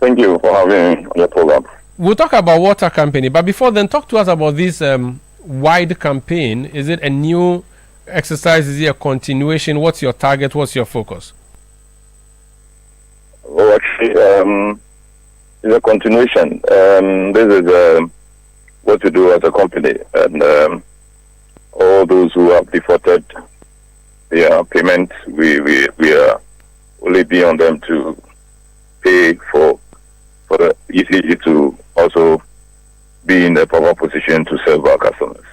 Thank you for having me on your program. We'll talk about water campaign, but before then, talk to us about this wide campaign. Is it a new exercise? Is it a continuation? What's your target? What's your focus? Well, actually, it's a continuation. This is what we do as a company, and all those who have defaulted their payment, we are only be on them to pay for the ECG to also be in the proper position to serve our customers.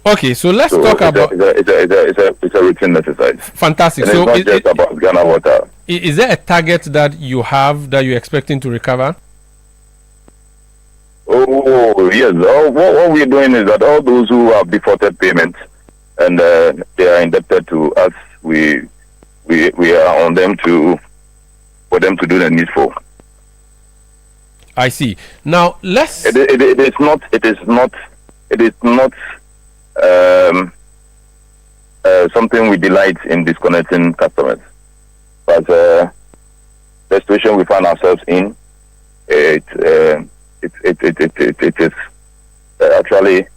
Okay, so let's talk about. It's a routine exercise. Fantastic. And so it's not just about Ghana Water. Is there a target that you have that you're expecting to recover? Oh yes. What we're doing is that all those who have defaulted payments and they are indebted to us, we are on them for them to do the needful. I see. Now let's. It is not something we delight in disconnecting customers, but the situation we find ourselves in, it is actually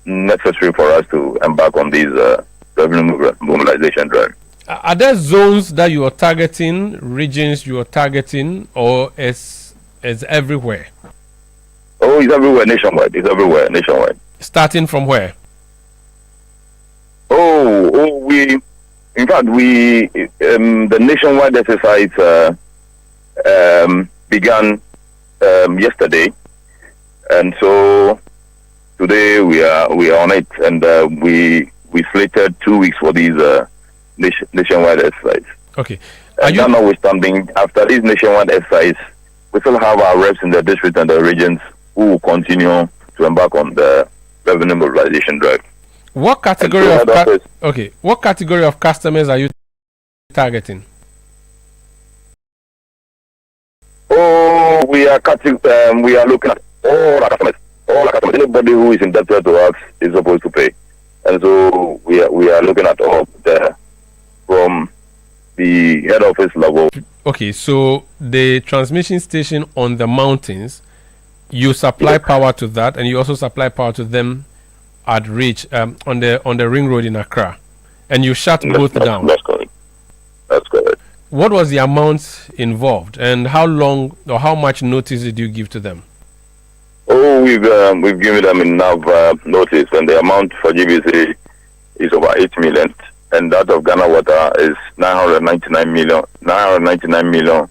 necessary for us to embark on these revenue mobilization drive. Are there zones that you are targeting, regions you are targeting, or is everywhere? Oh, it's everywhere nationwide. It's everywhere nationwide. Starting from where? In fact, the nationwide exercise began yesterday, and so today we are on it, and we slated 2 weeks for these nationwide exercise. Okay. Notwithstanding, after this nationwide exercise, we still have our reps in the district and the regions who will continue to embark on the revenue mobilization drive. What category What category of customers are you targeting? Oh, we are looking at all our customers. All our customers. Anybody who is indebted to us is supposed to pay, and so we are looking at all from the head office level. Okay, so the transmission station on the mountains, you supply power to that, and you also supply power to them at Reach on the ring road in Accra, and you shut both down. That's correct. That's correct. What was the amount involved, and how long or how much notice did you give to them? Oh, we've given them enough notice, and the amount for GBC is over 8 million, and that of Ghana Water is 999 million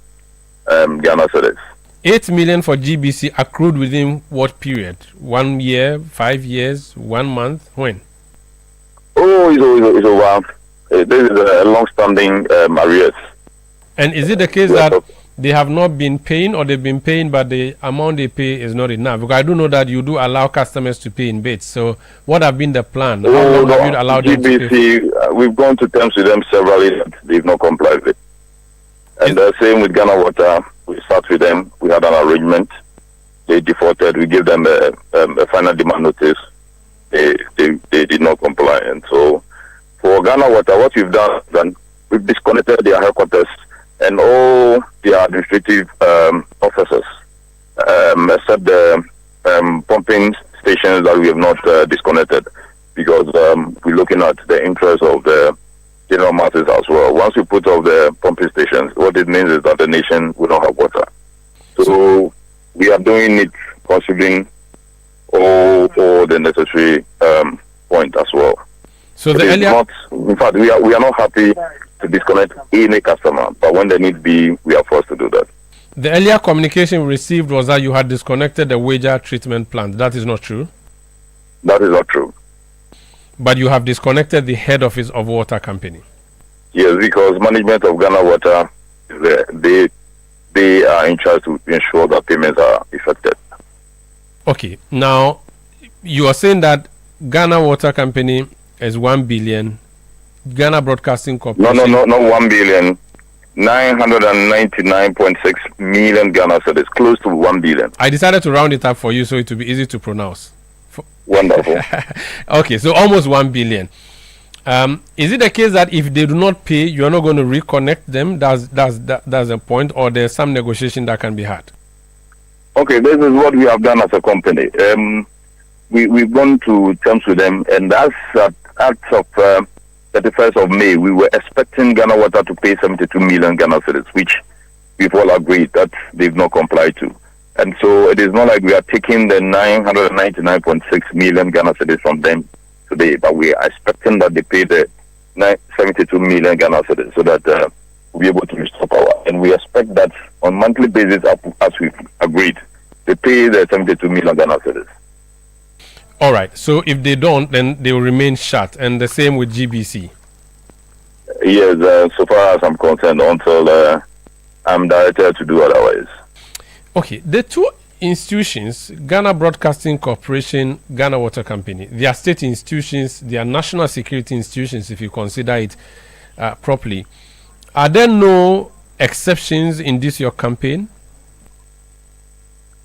Ghana cedis. 8 million for GBC accrued within what period? 1 year, 5 years, 1 month? When? Oh, it's over. This is a long-standing arrears. And is it the case that they have not been paying, or they've been paying but the amount they pay is not enough? Because I do know that you do allow customers to pay in bits. So what have been the plan? How long have you allowed them to pay? We've gone to terms with them severally that they've not complied with. And the same with Ghana Water. We start with them. We had an arrangement. They defaulted. We gave them a final demand notice. They did not comply. And so for Ghana Water, what we've done is that we've disconnected their headquarters and all their administrative officers, except the pumping stations that we have not disconnected, because we're looking at the interest of the general masses as well. Once we put off the pumping stations, what it means is that the nation will not have water. So we are doing it considering all the necessary point as well. So in fact, we are not happy to disconnect any customer, but when the need be, we are forced to do that. The earlier communication we received was that you had disconnected the water treatment plant. That is not true? That is not true. But you have disconnected the head office of water company? Yes, because management of Ghana Water, they are in charge to ensure that payments are effected. Okay, now you are saying that Ghana Water Company is 1 billion, Ghana Broadcasting Corporation... No, not 1 billion. 999.6 million Ghana cedis, close to 1 billion. I decided to round it up for you so it will be easy to pronounce. Wonderful. Okay, so almost 1 billion. Is it the case that if they do not pay, you are not going to reconnect them? That's the point, or there's some negotiation that can be had? Okay, this is what we have done as a company. We've gone to terms with them, and as of 31st of May, we were expecting Ghana Water to pay 72 million Ghana cedis, which we've all agreed that they've not complied to. And so it is not like we are taking the 999.6 million Ghana cedis from them today, but we are expecting that they pay the 72 million Ghana cedis so that we'll be able to restore power. And we expect that on monthly basis, as we've agreed, they pay the 72 million Ghana cedis. All right. So if they don't, then they will remain shut. And the same with GBC. Yes, so far as I'm concerned, until I'm directed to do otherwise. Okay. The two institutions, Ghana Broadcasting Corporation, Ghana Water Company, they are state institutions, they are national security institutions, if you consider it properly. Are there no exceptions in this your campaign?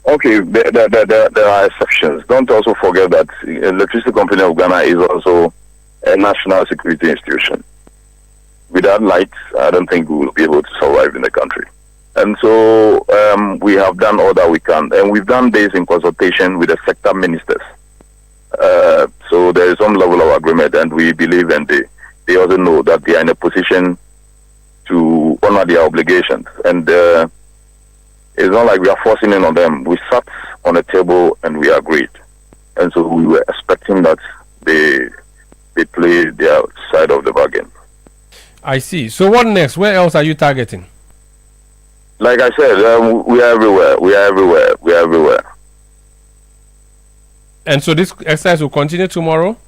Okay, there are exceptions. Don't also forget that Electricity Company of Ghana is also a national security institution. Without lights, I don't think we will be able to survive in the country. And so we have done all that we can. And we've done this in consultation with the sector ministers. So there is some level of agreement, and we believe, and they also know that they are in a position to honor their obligations. And it's not like we are forcing in on them. We sat on a table and we agreed. And so we were expecting that they play their side of the bargain. I see. So what next? Where else are you targeting? Like I said, we are everywhere. We are everywhere. We are everywhere. And so this exercise will continue tomorrow?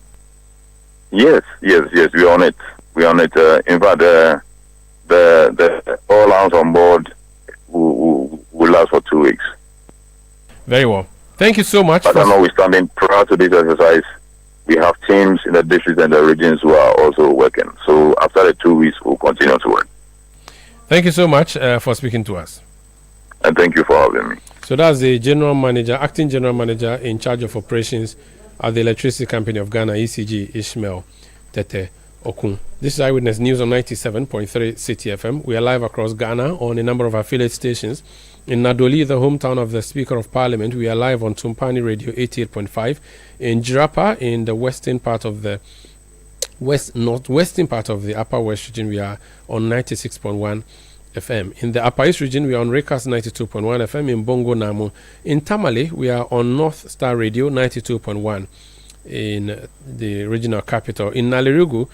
Yes. We're on it. We're on it. In fact, the all hands on board will last for 2 weeks. Very well. Thank you so much. But notwithstanding, prior to this exercise, we have teams in the districts and the regions who are also working. So after the 2 weeks, we'll continue to work. Thank you so much for speaking to us. And thank you for having me. So that's the general manager, acting general manager in charge of operations at the Electricity Company of Ghana, ECG, Ishmael Tete Okun. This is Eyewitness News on 97.3 Citi FM. We are live across Ghana on a number of affiliate stations. In Nadoli, the hometown of the Speaker of Parliament, we are live on Tumpani Radio 88.5. In Jirapa, in the western part of the northwestern part of the Upper West region, we are on 96.1 FM. In the Upper East region, we are on Rekas 92.1 FM. In Bongo Namu, in Tamale, we are on North Star Radio 92.1 in the regional capital. In Nalirugu,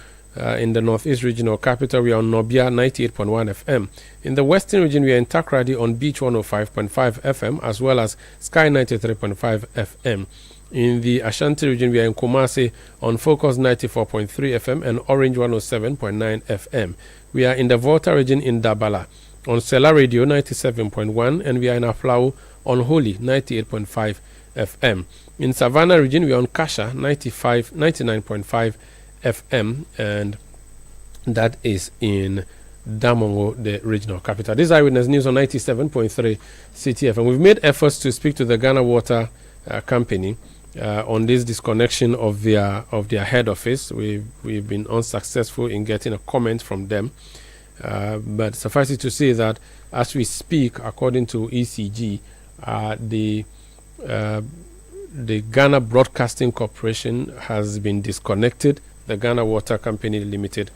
in the Northeast regional capital, we are on Nobia 98.1 FM. In the Western region, we are in Takrady on Beach 105.5 FM, as well as Sky 93.5 FM. In the Ashanti region, we are in Kumasi on Focus 94.3 FM and Orange 107.9 FM. We are in the Volta region in Dabala on Sela Radio 97.1, and we are in Aflau on Holy 98.5 FM. In Savannah region, we are on Kasha 99.5 FM, and that is in Damongo, the regional capital. This is Eyewitness News on 97.3 Citi FM. We've made efforts to speak to the Ghana Water Company on this disconnection of their head office. We've been unsuccessful in getting a comment from them, but suffice it to say that as we speak, according to ECG, the Ghana Broadcasting Corporation has been disconnected. The Ghana Water Company Limited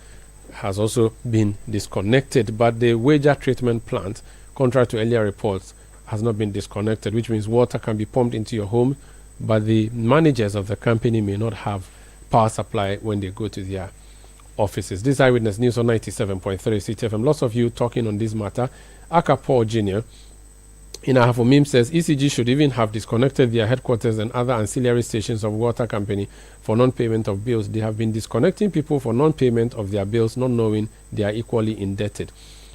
has also been disconnected, but the wager treatment plant, contrary to earlier reports, has not been disconnected, which means water can be pumped into your home, but the managers of the company may not have power supply when they go to their offices. This Eyewitness News on 97.3 Citi FM. Lots of you talking on this matter. Aka Paul Jr. in Ahafomim says ECG should even have disconnected their headquarters and other ancillary stations of water company for non-payment of bills. They have been disconnecting people for non-payment of their bills, not knowing they are equally indebted.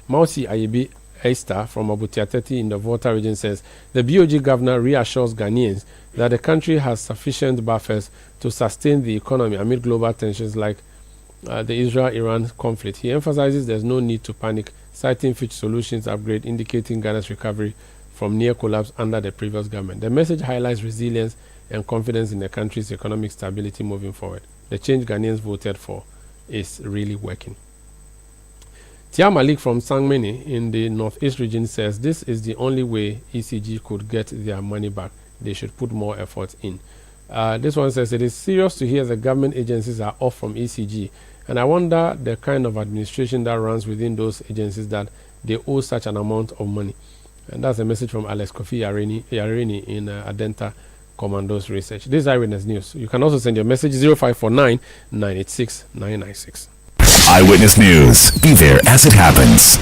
Mausi Ayebi Esther from Abutiateti in the Volta region says the BOG governor reassures Ghanaians that the country has sufficient buffers to sustain the economy amid global tensions like the Israel-Iran conflict. He emphasizes there's no need to panic, citing Fitch Solutions upgrade indicating Ghana's recovery from near collapse under the previous government. The message highlights resilience and confidence in the country's economic stability moving forward. The change Ghanaians voted for is really working. Tia Malik from Sangmeni in the Northeast region says this is the only way ECG could get their money back. They should put more effort in. This one says it is serious to hear the government agencies are off from ECG, and I wonder the kind of administration that runs within those agencies that they owe such an amount of money. And that's a message from Alex Kofi Yarini in Adenta Commandos Research. This is Eyewitness News. You can also send your message 0549 986 996. Eyewitness News. Be there as it happens.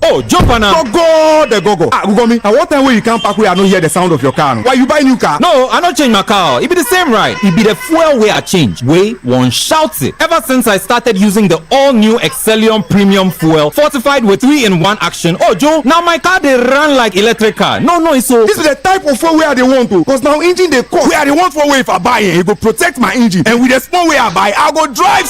Oh, jump on now. Go. Go me. And what time when you come back, we are not hear the sound of your car. Why you buy new car? No, I not change my car. It be the same ride. It be the fuel way I change. Way one shouts it. Ever since I started using the all-new Excellium Premium Fuel, fortified with 3-in-1 action. Oh, Joe, now my car they run like electric car. No, it's so. This is the type of fuel where they want to. Because now engine they cost. Where they want for way if I buy it, it go protect my engine. And with the small way I buy, I go drive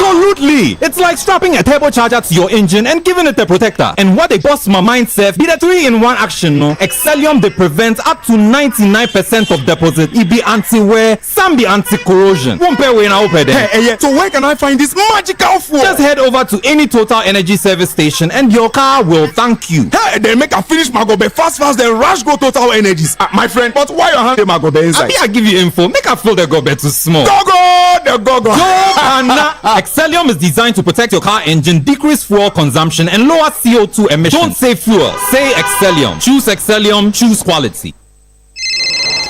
Absolutely. It's like strapping a turbocharger to your engine and giving it a protector. And what they bust my mind self be the 3-in-1 action. No, Excellium they prevent up to 99% of deposit. It be anti-wear, some be anti-corrosion. Won't pay when I open them. Hey, so where can I find this magical fuel? Just head over to any Total Energy service station and your car will thank you. Hey, they make a finish Magobe fast, then rush go Total Energies. My friend, but why you have the Magobe inside? I give you info. Make a fill the gobe too small. Go. Excellium is designed to protect your car engine, decrease fuel consumption, and lower CO2 emissions. Don't say fuel, say Excellium. Choose Excellium, choose quality.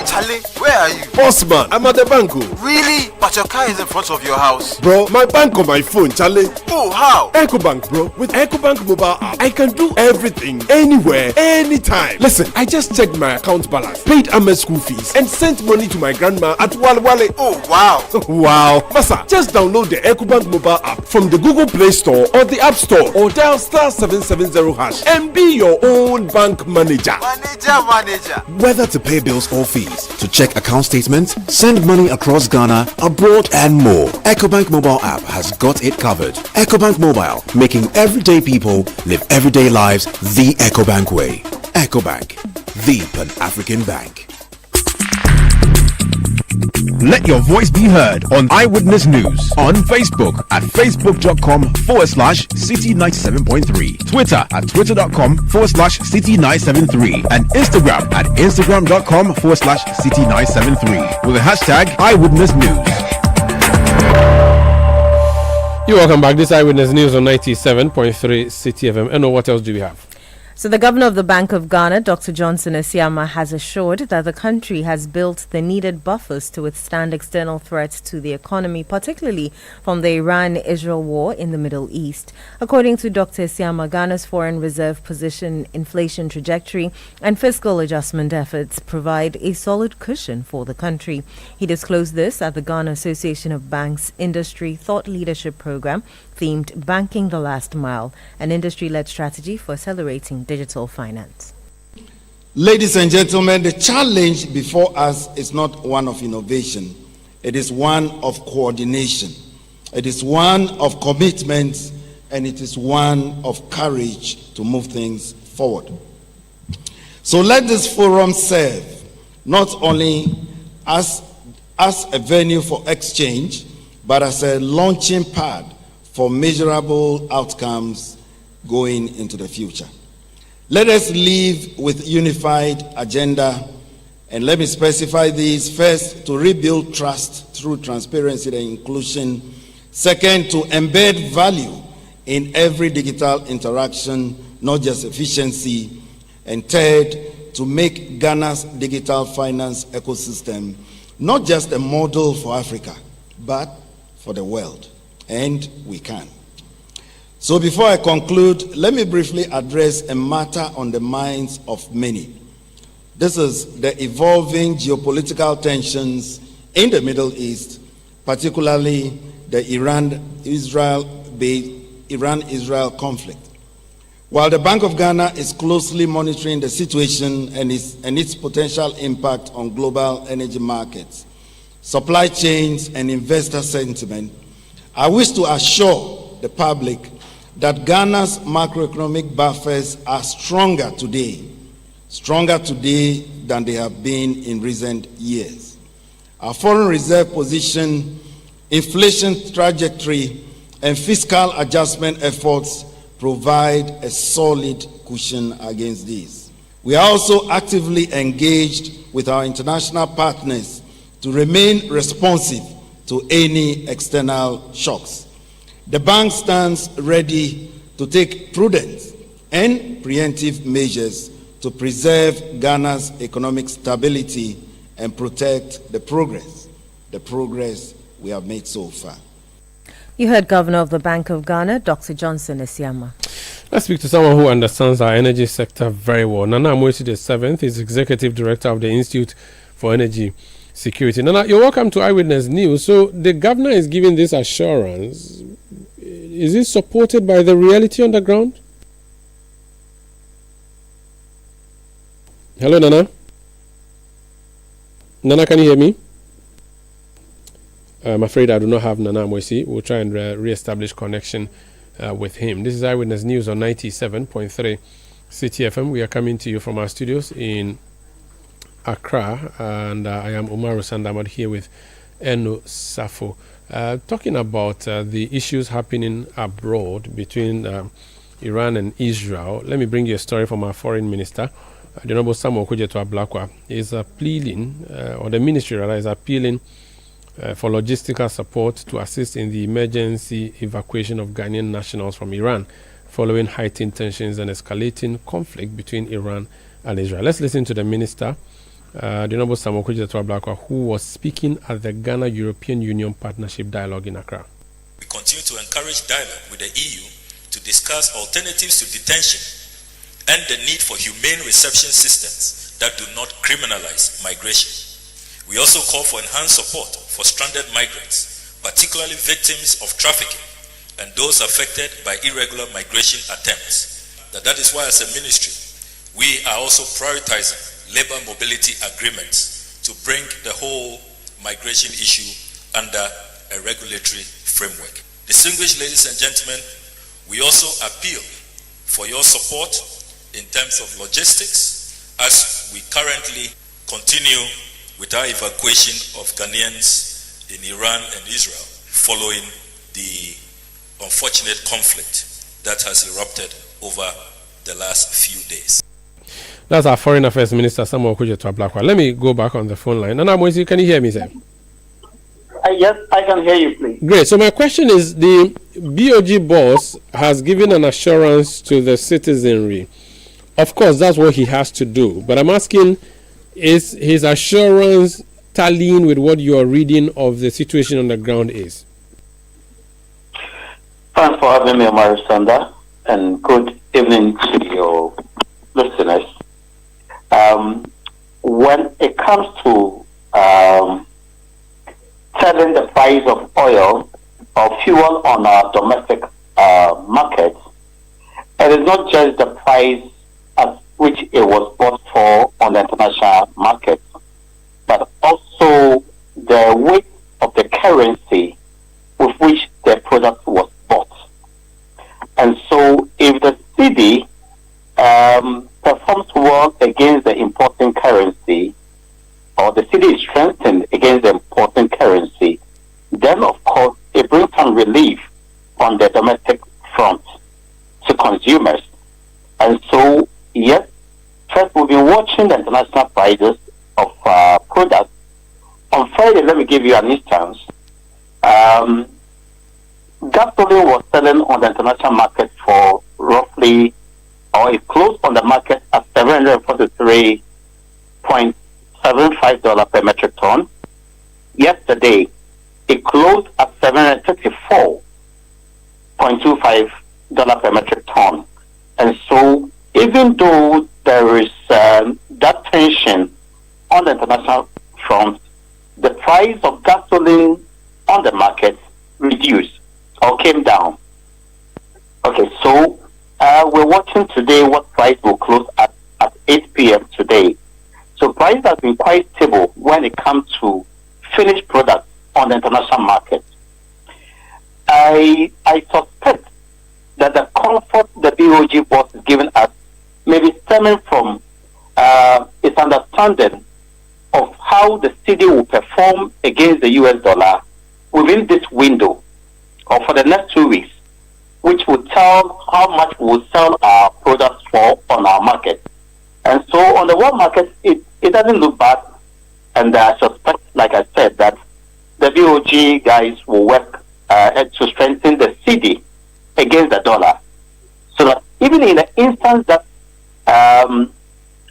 Charlie, where are you? Bossman, I'm at the bank. Really? But your car is in front of your house. Bro, my bank on my phone, Charlie. Oh, how? EcoBank, bro. With EcoBank mobile app, I can do everything, anywhere, anytime. Listen, I just checked my account balance, paid Ahmed's school fees, and sent money to my grandma at Walwale. Oh, wow. Wow. Masa, just download the EcoBank mobile app from the Google Play Store or the App Store, or dial *770# and be your own bank manager. Manager. Whether to pay bills or fees, to check account statements, send money across Ghana, abroad, and more, EcoBank mobile app has got it covered. EcoBank Mobile, making everyday people live everyday lives the EcoBank way. EcoBank, the Pan-African Bank. Let your voice be heard on Eyewitness News on Facebook at facebook.com/Citi97.3, Twitter at twitter.com/Citi973, and Instagram at instagram.com/Citi973 with the hashtag Eyewitness News. You're welcome back. This Eyewitness News on 97.3 Citi FM. And what else do we have? So the governor of the Bank of Ghana, Dr. Johnson Asiama, has assured that the country has built the needed buffers to withstand external threats to the economy, particularly from the Iran-Israel war in the Middle East. According to Dr. Asiama, Ghana's foreign reserve position, inflation trajectory, and fiscal adjustment efforts provide a solid cushion for the country. He disclosed this at the Ghana Association of Banks Industry Thought Leadership Program, themed Banking the Last Mile, an industry-led strategy for accelerating digital finance. Ladies and gentlemen, the challenge before us is not one of innovation. It is one of coordination. It is one of commitment, and it is one of courage to move things forward. So let this forum serve not only as a venue for exchange, but as a launching pad for measurable outcomes going into the future. Let us live with unified agenda, and let me specify these. First, to rebuild trust through transparency and inclusion. Second, to embed value in every digital interaction, not just efficiency. And third, to make Ghana's digital finance ecosystem not just a model for Africa, but for the world. And we can. So before I conclude, let me briefly address a matter on the minds of many. This is the evolving geopolitical tensions in the Middle East, particularly the Iran-Israel conflict. While the Bank of Ghana is closely monitoring the situation and its potential impact on global energy markets, supply chains, and investor sentiment, I wish to assure the public that Ghana's macroeconomic buffers are stronger today than they have been in recent years. Our foreign reserve position inflation trajectory, and fiscal adjustment efforts provide a solid cushion against these. We are also actively engaged with our international partners to remain responsive to any external shocks. The bank stands ready to take prudent and preemptive measures to preserve Ghana's economic stability and protect the progress we have made so far. You heard Governor of the Bank of Ghana, Dr. Johnson Esiama. Let's speak to someone who understands our energy sector very well. Nana Amoisi the 7th is Executive Director of the Institute for Energy Security. Nana, you're welcome to Eyewitness News. So the governor is giving this assurance. Is it supported by the reality on the ground? Hello, Nana. Nana, can you hear me? I'm afraid I do not have Nana Amoisi. We'll try and re-establish connection with him. This is Eyewitness News on 97.3 Citi FM. We are coming to you from our studios in Accra, and I am Umaru Sandamad here with Eno Safo. Talking about the issues happening abroad between Iran and Israel, let me bring you a story from our foreign minister. The Honorable Samuel Okudzeto Ablakwa is appealing, or the ministry rather, is appealing for logistical support to assist in the emergency evacuation of Ghanaian nationals from Iran following heightened tensions and escalating conflict between Iran and Israel. Let's listen to the minister, the Honorable Samuel Okudzeto Ablakwa, who was speaking at the Ghana-European Union Partnership Dialogue in Accra. We continue to encourage dialogue with the EU to discuss alternatives to detention and the need for humane reception systems that do not criminalize migration. We also call for enhanced support for stranded migrants, particularly victims of trafficking and those affected by irregular migration attempts. That is why, as a ministry, we are also prioritizing labor mobility agreements to bring the whole migration issue under a regulatory framework. Distinguished ladies and gentlemen, we also appeal for your support in terms of logistics as we currently continue with our evacuation of Ghanaians in Iran and Israel following the unfortunate conflict that has erupted over the last few days. That's our Foreign Affairs Minister, Samuel Okudzeto Ablakwa. Let me go back on the phone line. Nana Amoisi, can you hear me, sir? Yes, I can hear you, please. Great. So my question is, the BOG boss has given an assurance to the citizenry. Of course, that's what he has to do. But I'm asking, is his assurance tallying with what you are reading of the situation on the ground is? Thanks for having me, Omar Sanda, and good evening to your listeners. When it comes to telling the price of oil or fuel on our domestic market, it is not just the price at which it was bought for on the international market, but also the weight of the currency with which the product was bought. And so if the cedi performs well against the importing currency, or the cedi is strengthened against the importing currency, then of course it brings some relief on the domestic front to consumers. And so, yes, first we've been watching the international prices of products. On Friday, let me give you an instance. Gasoline was selling on the international market for roughly, or it closed on the market at $743.75 per metric ton. Yesterday, it closed at $734.25 per metric ton. And so, even though there is that tension on the international front, the price of gasoline on the market reduced or came down. Okay, so we're watching today what price will close at 8 p.m. today. So price has been quite stable when it comes to finished products on the international market. I suspect that the comfort the BOG boss is giving us may be stemming from its understanding of how the cedi will perform against the US dollar within this window or for the next 2 weeks, which will tell how much we will sell our products for on our market. And so on the world market, it doesn't look bad. And I suspect, like I said, that the BOG guys will work to strengthen the Citi against the dollar. So that even in the instance that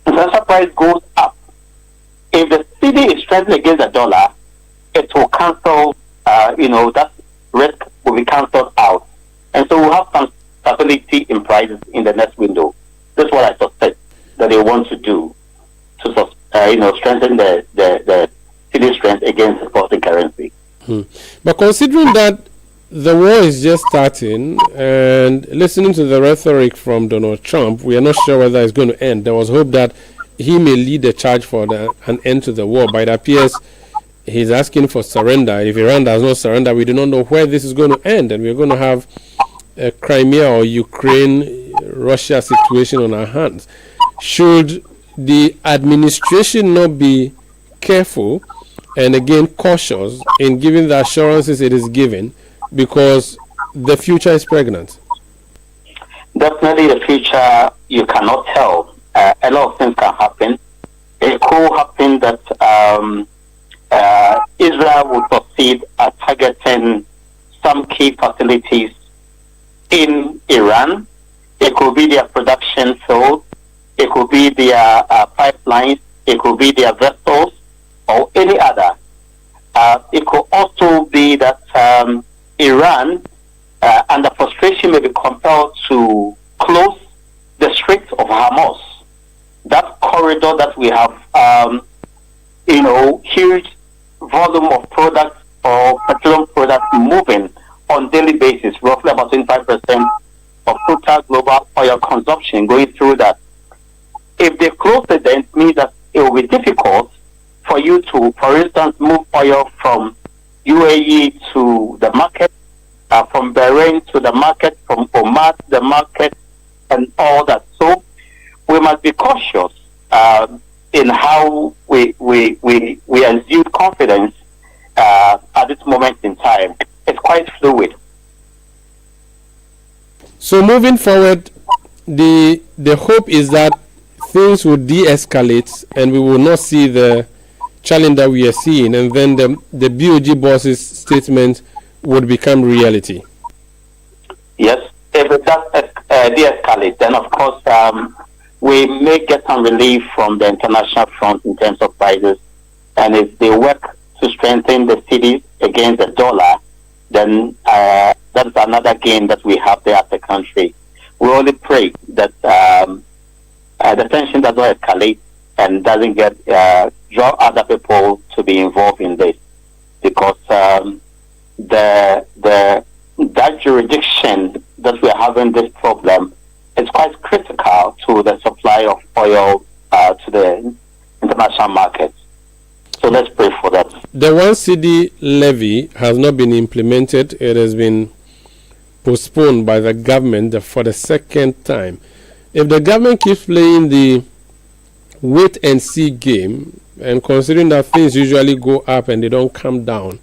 international price goes up, if the Citi is strengthened against the dollar, it will cancel, that risk will be cancelled out. And so we'll have some stability in prices in the next window. That's what I suspect that they want to do to, strengthen the Citi strength against the foreign currency. But considering that the war is just starting, and listening to the rhetoric from Donald Trump, we are not sure whether it's going to end. There was hope that he may lead the charge for an end to the war, but it appears he's asking for surrender. If Iran does not surrender, we do not know where this is going to end, and we're going to have a Crimea or Ukraine-Russia situation on our hands. Should the administration not be careful and again cautious in giving the assurances it is giving, because the future is pregnant? Definitely the future, you cannot tell. A lot of things can happen. It could happen that Israel will succeed at targeting some key facilities in Iran. It could be their production field. It could be their pipelines. It could be their vessels or any other. It could also be that Iran, under frustration, may be compelled to close the Strait of Hormuz. That corridor that we have, huge volume of products or petroleum products moving on daily basis, roughly about 25% of total global oil consumption going through that. If they close it, then it means that it will be difficult for you to, for instance, move oil from UAE to the market, from Bahrain to the market, from Oman to the market, and all that. So we must be cautious in how we assume confidence at this moment in time. It's quite fluid. So moving forward, the hope is that things will de-escalate and we will not see the challenge that we are seeing, and then the BOG boss's statement would become reality. Yes, if it does de-escalate, then of course we may get some relief from the international front in terms of prices, and if they work to strengthen the cities against the dollar, then that's another gain that we have there as a country. We only pray that the tension does not escalate and doesn't get draw other people to be involved in this, because that jurisdiction that we are having this problem is quite critical to the supply of oil to the international markets. So let's pray for that. The 1 cedi levy has not been implemented. It has been postponed by the government for the second time. If the government keeps playing the wait and see game, and considering that things usually go up and they don't come down,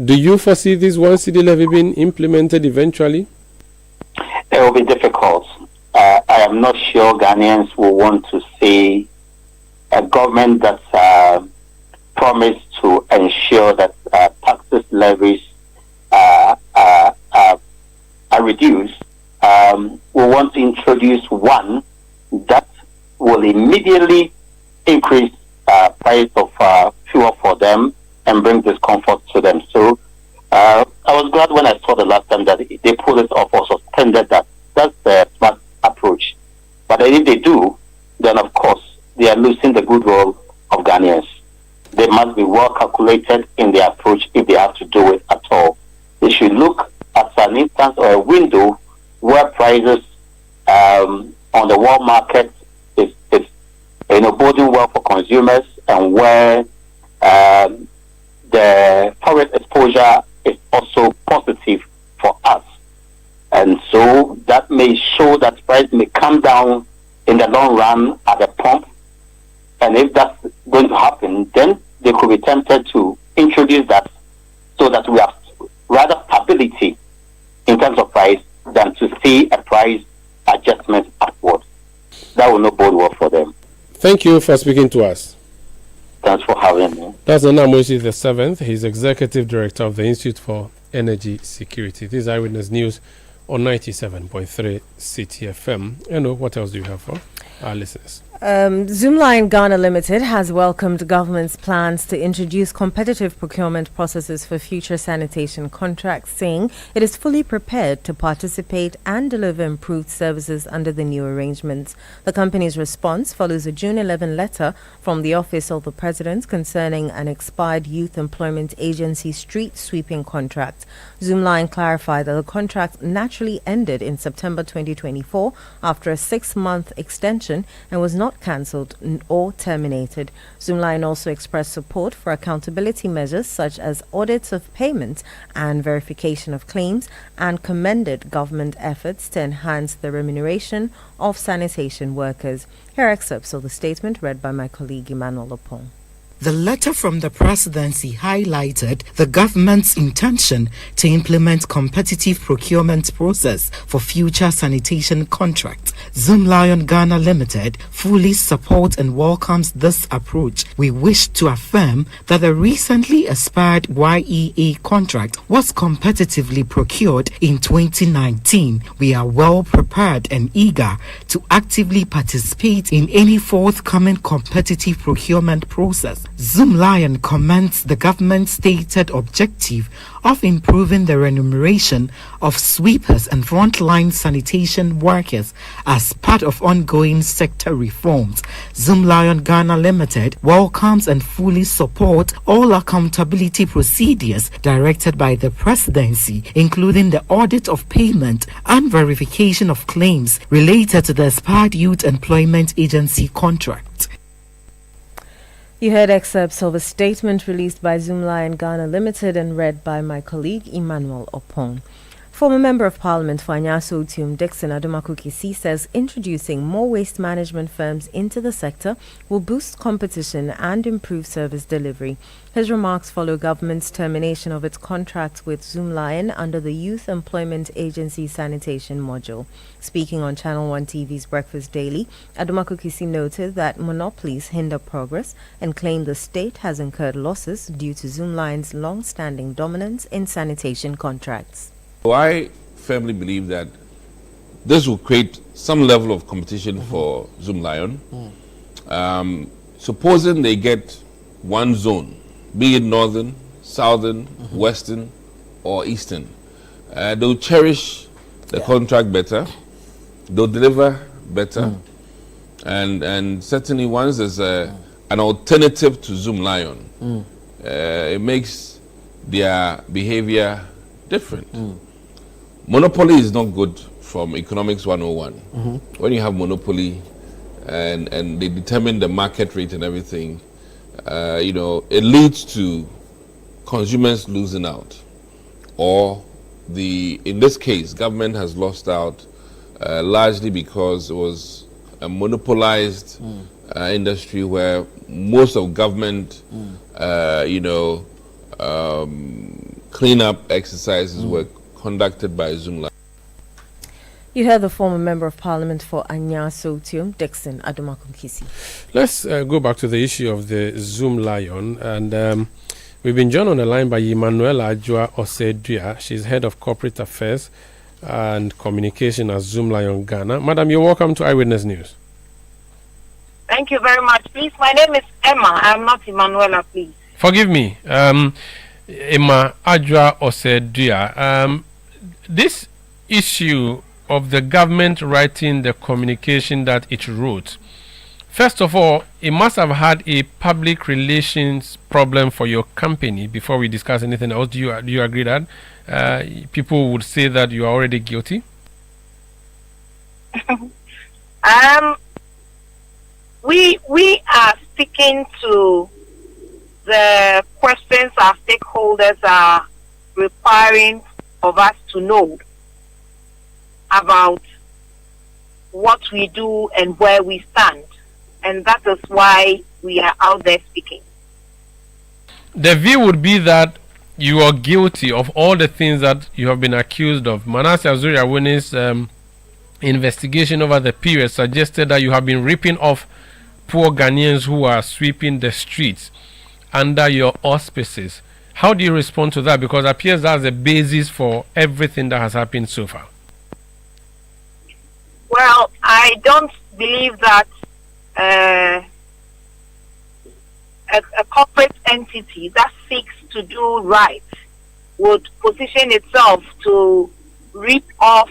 do you foresee this 1 cedi levy being implemented eventually? It will be difficult. I am not sure Ghanaians will want to see a government that's promised to ensure that taxes levies are reduced. We want to introduce one that will immediately increase price of fuel for them and bring discomfort to them. So I was glad when I saw the last time that they pulled it off or suspended that. That's the smart approach. But if they do, then of course they are losing the goodwill of Ghanaians. They must be well calculated in their approach if they have to do it at all. They should look at an instance or a window where prices on the world market is boding well for consumers, and where the foreign exposure is also positive for us. And so that may show that price may come down in the long run at the pump. And if that's going to happen, then they could be tempted to introduce that so that we have rather stability in terms of price than to see a price adjustment upward. That will not bode well for them. Thank you for speaking to us. Thanks for having me. That's Nana Moses the 7th. He's Executive Director of the Institute for Energy Security. This is Eyewitness News on 97.3 Citi FM. And what else do you have for our listeners? Zoomlion Ghana Limited has welcomed government's plans to introduce competitive procurement processes for future sanitation contracts, saying it is fully prepared to participate and deliver improved services under the new arrangements. The company's response follows a June 11 letter from the Office of the President concerning an expired Youth Employment Agency street sweeping contract. Zoomlion clarified that the contract naturally ended in September 2024 after a 6-month extension and was not cancelled or terminated. Zoomlion also expressed support for accountability measures such as audits of payments and verification of claims, and commended government efforts to enhance the remuneration of sanitation workers. Here are excerpts of the statement read by my colleague Emmanuel Opon. The letter from the presidency highlighted the government's intention to implement competitive procurement process for future sanitation contracts. Zoomlion Ghana Limited fully supports and welcomes this approach. We wish to affirm that the recently expired YEA contract was competitively procured in 2019. We are well prepared and eager to actively participate in any forthcoming competitive procurement process. Zoomlion commends the government's stated objective of improving the remuneration of sweepers and frontline sanitation workers as part of ongoing sector reforms. Zoomlion Ghana Limited welcomes and fully supports all accountability procedures directed by the presidency, including the audit of payment and verification of claims related to the expired Youth Employment Agency contract. You heard excerpts of a statement released by Zoomlion Ghana Limited and read by my colleague Emmanuel Opon. Former Member of Parliament for Anyaso Utium Dixon Adumaku-Kisi says introducing more waste management firms into the sector will boost competition and improve service delivery. His remarks follow government's termination of its contract with Zoomlion under the Youth Employment Agency Sanitation Module. Speaking on Channel 1 TV's Breakfast Daily, Adumaku-Kisi noted that monopolies hinder progress and claimed the state has incurred losses due to Zoomlion's long-standing dominance in sanitation contracts. I firmly believe that this will create some level of competition for Zoomlion. Supposing they get one zone, be it northern, southern, western, or eastern, they'll cherish the contract better, they'll deliver better, and certainly once there's an alternative to Zoomlion, it makes their behavior different. Monopoly is not good from Economics 101. When you have monopoly and they determine the market rate and everything, it leads to consumers losing out. Or in this case, government has lost out largely because it was a monopolized industry where most of government, cleanup exercises were conducted by Zoomlion. You heard the former Member of Parliament for Anyaso Utium Dixon Adumaku-Kisi. Let's go back to the issue of the Zoomlion, and we've been joined on the line by Emanuela Ajua Osedua. She's Head of Corporate Affairs and Communication at Zoomlion Ghana. Madam, you're welcome to Eyewitness News. Thank you very much. Please, my name is Emma. I'm not Emanuela, please. Forgive me. Emma Ajua Osedua. This issue of the government writing the communication that it wrote, first of all, it must have had a public relations problem for your company before we discuss anything else. Do you agree that people would say that you are already guilty? We are sticking to the questions our stakeholders are requiring of us to know about what we do and where we stand. And that is why we are out there speaking. The view would be that you are guilty of all the things that you have been accused of. Manasseh Azuri-Awuni's investigation over the period suggested that you have been ripping off poor Ghanaians who are sweeping the streets under your auspices. How do you respond to that? Because it appears that's the basis for everything that has happened so far. Well, I don't believe that a corporate entity that seeks to do right would position itself to rip off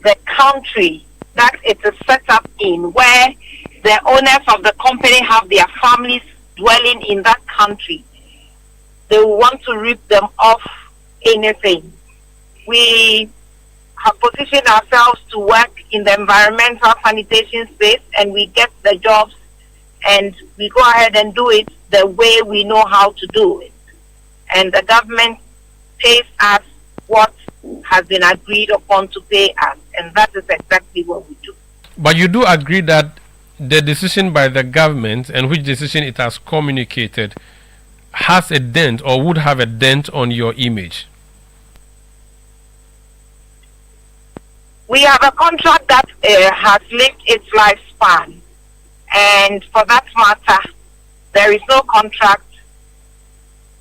the country that it is set up in, where the owners of the company have their families dwelling in that country. They want to rip them off anything. We have positioned ourselves to work in the environmental sanitation space, and we get the jobs, and we go ahead and do it the way we know how to do it. And the government pays us what has been agreed upon to pay us, and that is exactly what we do. But you do agree that the decision by the government, and which decision it has communicated, has a dent or would have a dent on your image? We have a contract that has lived its lifespan, and for that matter, there is no contract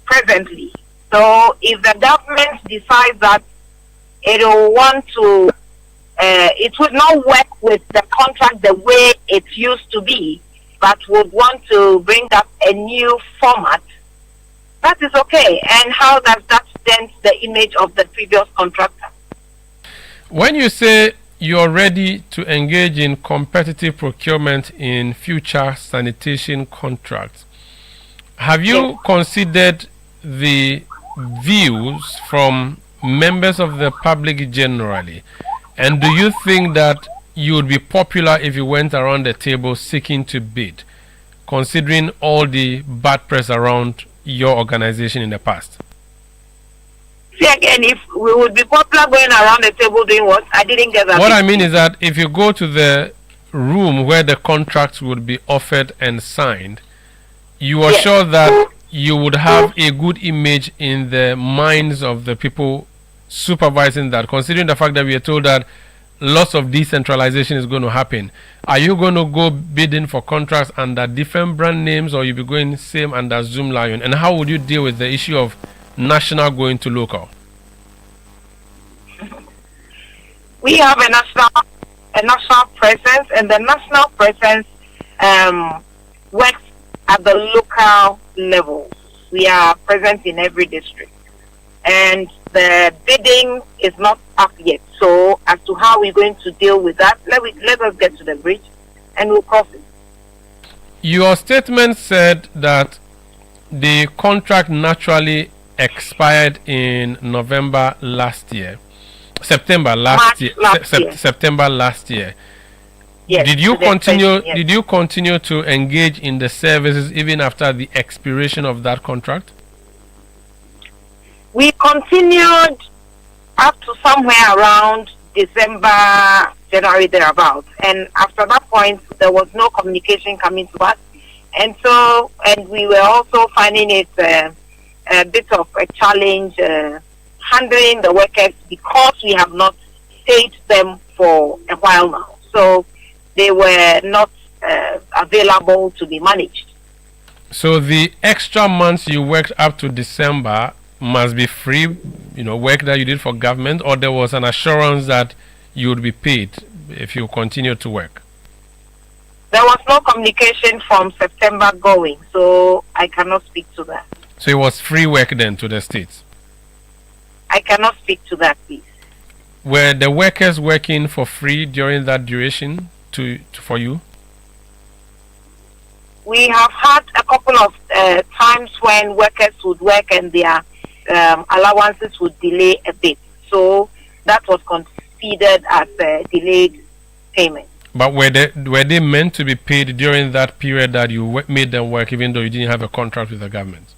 presently. So if the government decides that it will want to, it would not work with the contract the way it used to be, but would want to bring up a new format, that is okay. And how does that dent the image of the previous contractor? When you say you're ready to engage in competitive procurement in future sanitation contracts, have you considered the views from members of the public generally? And do you think that you would be popular if you went around the table seeking to bid, considering all the bad press around your organization in the past? See again, if we would be popular going around the table doing what? I didn't get that. What I mean is that if you go to the room where the contracts would be offered and signed, you are sure that you would have a good image in the minds of the people supervising that, considering the fact that we are told that lots of decentralization is going to happen. Are you going to go bidding for contracts under different brand names, or you'll be going same under Zoomlion? And how would you deal with the issue of national going to local? We have a national presence, and the national presence works at the local level. We are present in every district, and the bidding is not up yet. So as to how we're going to deal with that, let us get to the bridge and we'll cross it. Your statement said that the contract naturally expired in September last year. September last year. Yes, did you continue to engage in the services even after the expiration of that contract? We continued up to somewhere around December, January, thereabouts. And after that point, there was no communication coming to us. And we were also finding it a bit of a challenge handling the workers, because we have not paid them for a while now. So they were not available to be managed. So the extra months you worked up to December must be free, work that you did for government, or there was an assurance that you would be paid if you continue to work? There was no communication from September going, so I cannot speak to that. So it was free work then to the states? I cannot speak to that, please. Were the workers working for free during that duration for you? We have had a couple of times when workers would work and their allowances would delay a bit. So that was considered as a delayed payment. But were they meant to be paid during that period that you made them work, even though you didn't have a contract with the government?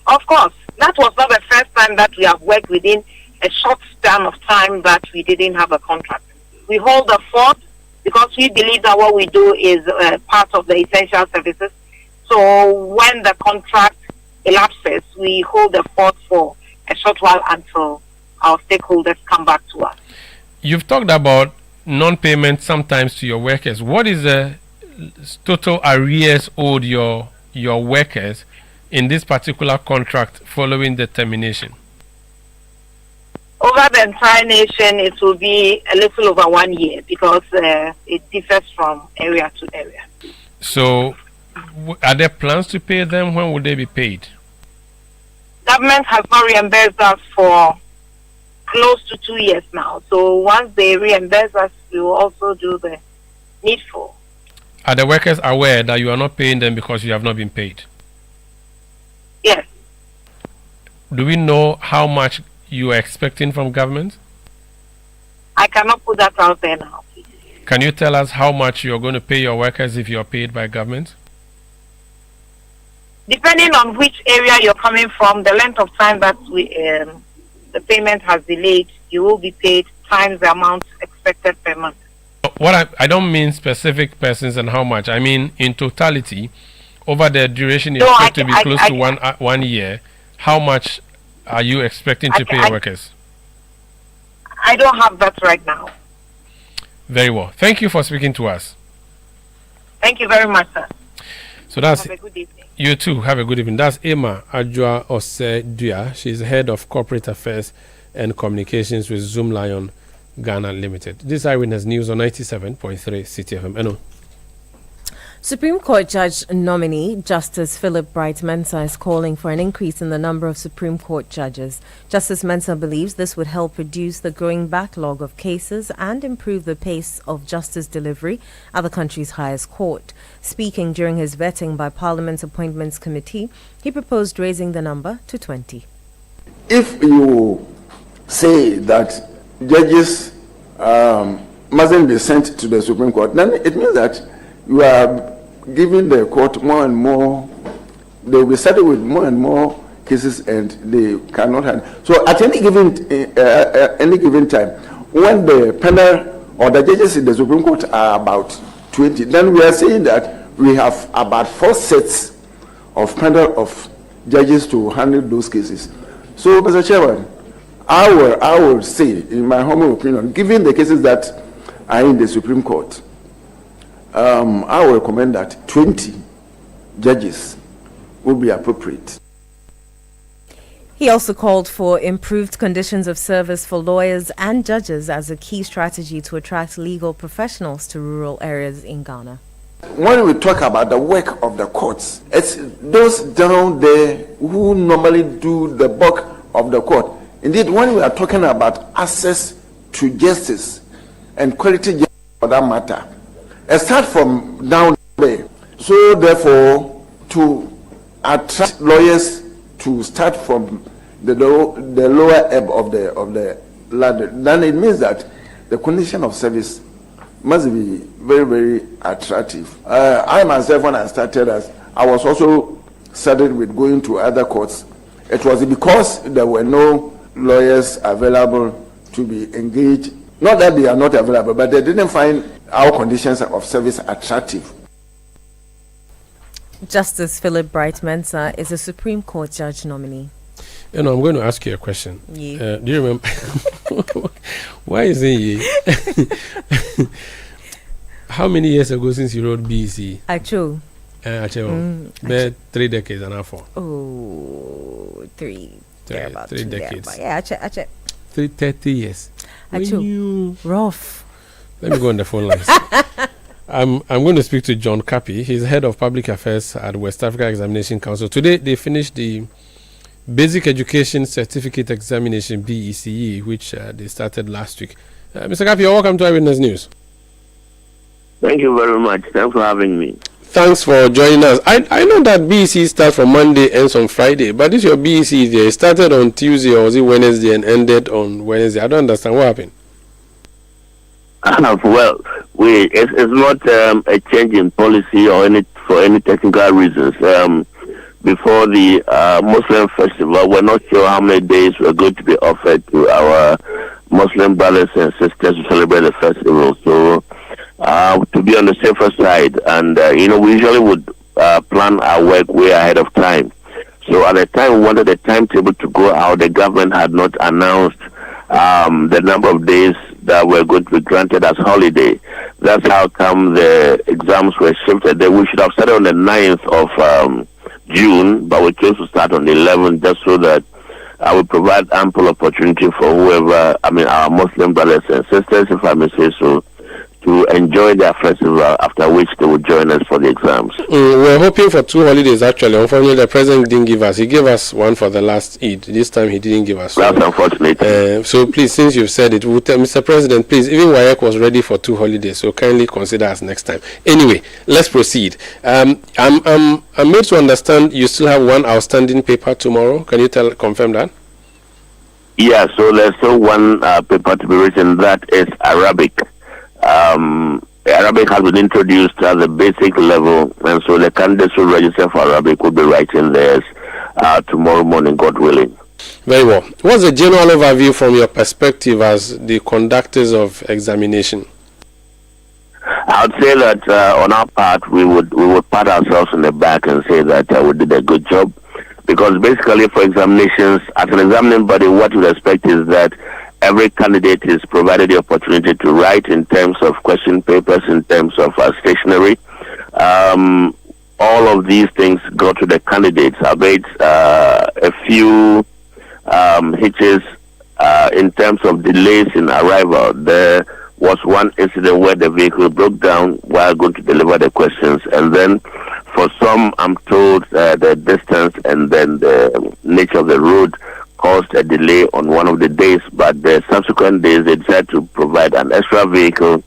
Of course. That was not the first time that we have worked within a short span of time that we didn't have a contract. We hold the fort because we believe that what we do is part of the essential services. So when the contract elapses, we hold the fort for a short while until our stakeholders come back to us. You've talked about non-payment sometimes to your workers. What is the total arrears owed your workers in this particular contract following the termination? Over the entire nation, it will be a little over 1 year because it differs from area to area. So, are there plans to pay them? When will they be paid? Government has not reimbursed us for close to 2 years now. So once they reimburse us, we will also do the needful. Are the workers aware that you are not paying them because you have not been paid? Yes. Do we know how much you are expecting from government? I cannot put that out there now. Can you tell us how much you are going to pay your workers if you are paid by government? Depending on which area you're coming from, the length of time that the payment has delayed, you will be paid times the amount expected per month. What I don't mean specific persons and how much. I mean in totality, over the duration you expect to be close to 1 year. How much are you expecting to pay your workers? I don't have that right now. Very well. Thank you for speaking to us. Thank you very much, sir. So that's have a good evening. You too. Have a good evening. That's Emma Adjoa Ose-Dua. She's head of corporate affairs and communications with Zoomlion Ghana Limited. This is Eyewitness News on 97.3 Citi FM. Eno. Supreme Court Judge nominee Justice Philip Bright Mensah is calling for an increase in the number of Supreme Court judges. Justice Mensah believes this would help reduce the growing backlog of cases and improve the pace of justice delivery at the country's highest court. Speaking during his vetting by Parliament's Appointments Committee, he proposed raising the number to 20. If you say that judges mustn't be sent to the Supreme Court, then it means that you are giving the court more and more, they will be settled with more and more cases and they cannot handle. So at any given time, when the panel or the judges in the Supreme Court are about 20, then we are saying that we have about 4 sets of panel of judges to handle those cases. So, Mr. Chairman, I will say, in my humble opinion, given the cases that are in the Supreme Court, I will recommend that 20 judges will be appropriate. He also called for improved conditions of service for lawyers and judges as a key strategy to attract legal professionals to rural areas in Ghana. When we talk about the work of the courts, it's those down there who normally do the bulk of the court. Indeed, when we are talking about access to justice and quality justice for that matter, it starts from down there. So therefore, to attract lawyers to start from the lower ebb of the ladder, then it means that the condition of service must be very, very attractive. I myself, when I started, I was also saddled with going to other courts. It was because there were no lawyers available to be engaged. Not that they are not available, but they didn't find our conditions of service attractive. Justice Philip Bright Mensah is a Supreme Court judge nominee. You know, I'm going to ask you a question. Yeah. Do you remember? Why is it How many years ago since you wrote BECE? Actually. 3 decades and a half. Oh, three decades. Yeah, I check. 30 years. Actually, rough. Let me go on the phone lines. I'm going to speak to John Kapi. He's head of public affairs at West Africa Examination Council. Today they finished the Basic Education Certificate Examination, BECE, which they started last week. Mr. Kapi, you're welcome to Eyewitness News. Thank you very much. Thanks for having me. Thanks for joining us. I know that BECE starts from Monday, ends on Friday, but this your BECE there. It started on Tuesday or was it Wednesday and ended on Wednesday? I don't understand what happened. Well, it's not a change in policy or for any technical reasons. Before the Muslim festival, we're not sure how many days we're going to be offered to our Muslim brothers and sisters to celebrate the festival. So, to be on the safer side, and we usually would plan our work way ahead of time. So at the time we wanted the timetable to go out, the government had not announced the number of days that were going to be granted as holiday. That's how come the exams were shifted. We should have started on the 9th of June, but we chose to start on the 11th just so that I will provide ample opportunity for whoever, our Muslim brothers and sisters, if I may say so, to enjoy their festival, after which they will join us for the exams. We're hoping for 2 holidays, actually. Unfortunately, the president didn't give us. He gave us one for the last Eid. This time he didn't give us. That's unfortunate. So please, since you've said it, Mr. President, please, even WAEC was ready for 2 holidays, so kindly consider us next time. Anyway, let's proceed. I'm made to understand you still have one outstanding paper tomorrow. Can you confirm that? Yeah, so there's still one paper to be written. That is Arabic. Arabic has been introduced at the basic level, and so the candidates who register for Arabic will be writing theirs tomorrow morning, God willing. Very well. What's the general overview from your perspective as the conductors of examination? I would say that on our part, we would pat ourselves on the back and say that we did a good job, because basically for examinations, as an examining body, what we expect is that every candidate is provided the opportunity to write in terms of question papers, in terms of stationery. All of these things go to the candidates. Albeit a few hitches in terms of delays in arrival. There was one incident where the vehicle broke down while going to deliver the questions, and then for some, I'm told the distance and then the nature of the road caused a delay on one of the days, but the subsequent days they decided to provide an extra vehicle,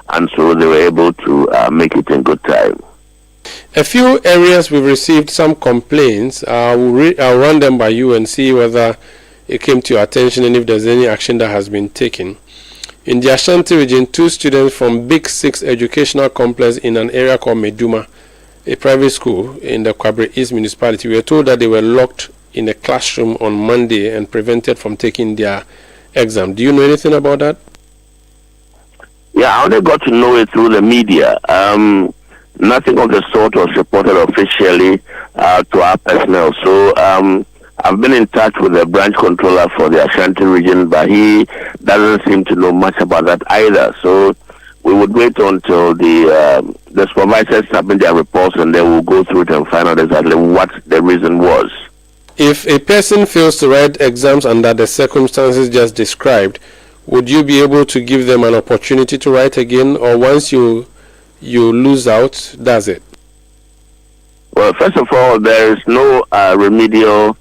and so they were able to make it in good time. A few areas we've received some complaints. I'll run them by you and see whether it came to your attention and if there's any action that has been taken. In the Ashanti region, 2 students from BECE Educational Complex in an area called Meduma, a private school in the Kwabre East municipality, were told that they were locked in a classroom on Monday and prevented from taking their exam. Do you know anything about that? Yeah, I only got to know it through the media. Nothing of the sort was reported officially to our personnel. So I've been in touch with the branch controller for the Ashanti region, but he doesn't seem to know much about that either. So we would wait until the supervisors submit their reports, and then we'll go through it and find out exactly what the reason was. If a person fails to write exams under the circumstances just described, would you be able to give them an opportunity to write again, or once you lose out, that's it? Well, first of all, there is no remedial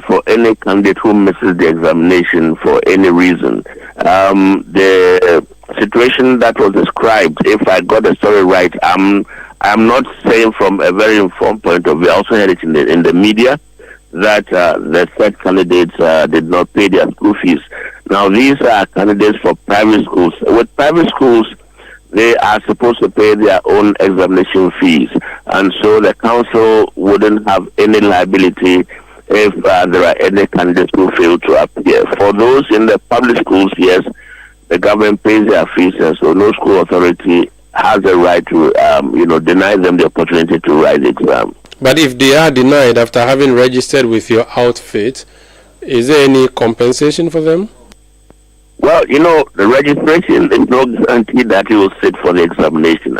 for any candidate who misses the examination for any reason. The situation that was described, if I got the story right, I'm not saying from a very informed point of view. I also heard it in the media that the third candidates did not pay their school fees. Now, these are candidates for private schools. With private schools, they are supposed to pay their own examination fees, and so the council wouldn't have any liability if there are any candidates who fail to appear. For those in the public schools, yes, the government pays their fees, and so no school authority has the right to, deny them the opportunity to write the exam. But if they are denied after having registered with your outfit, is there any compensation for them? Well, the registration is no guarantee that you will sit for the examination.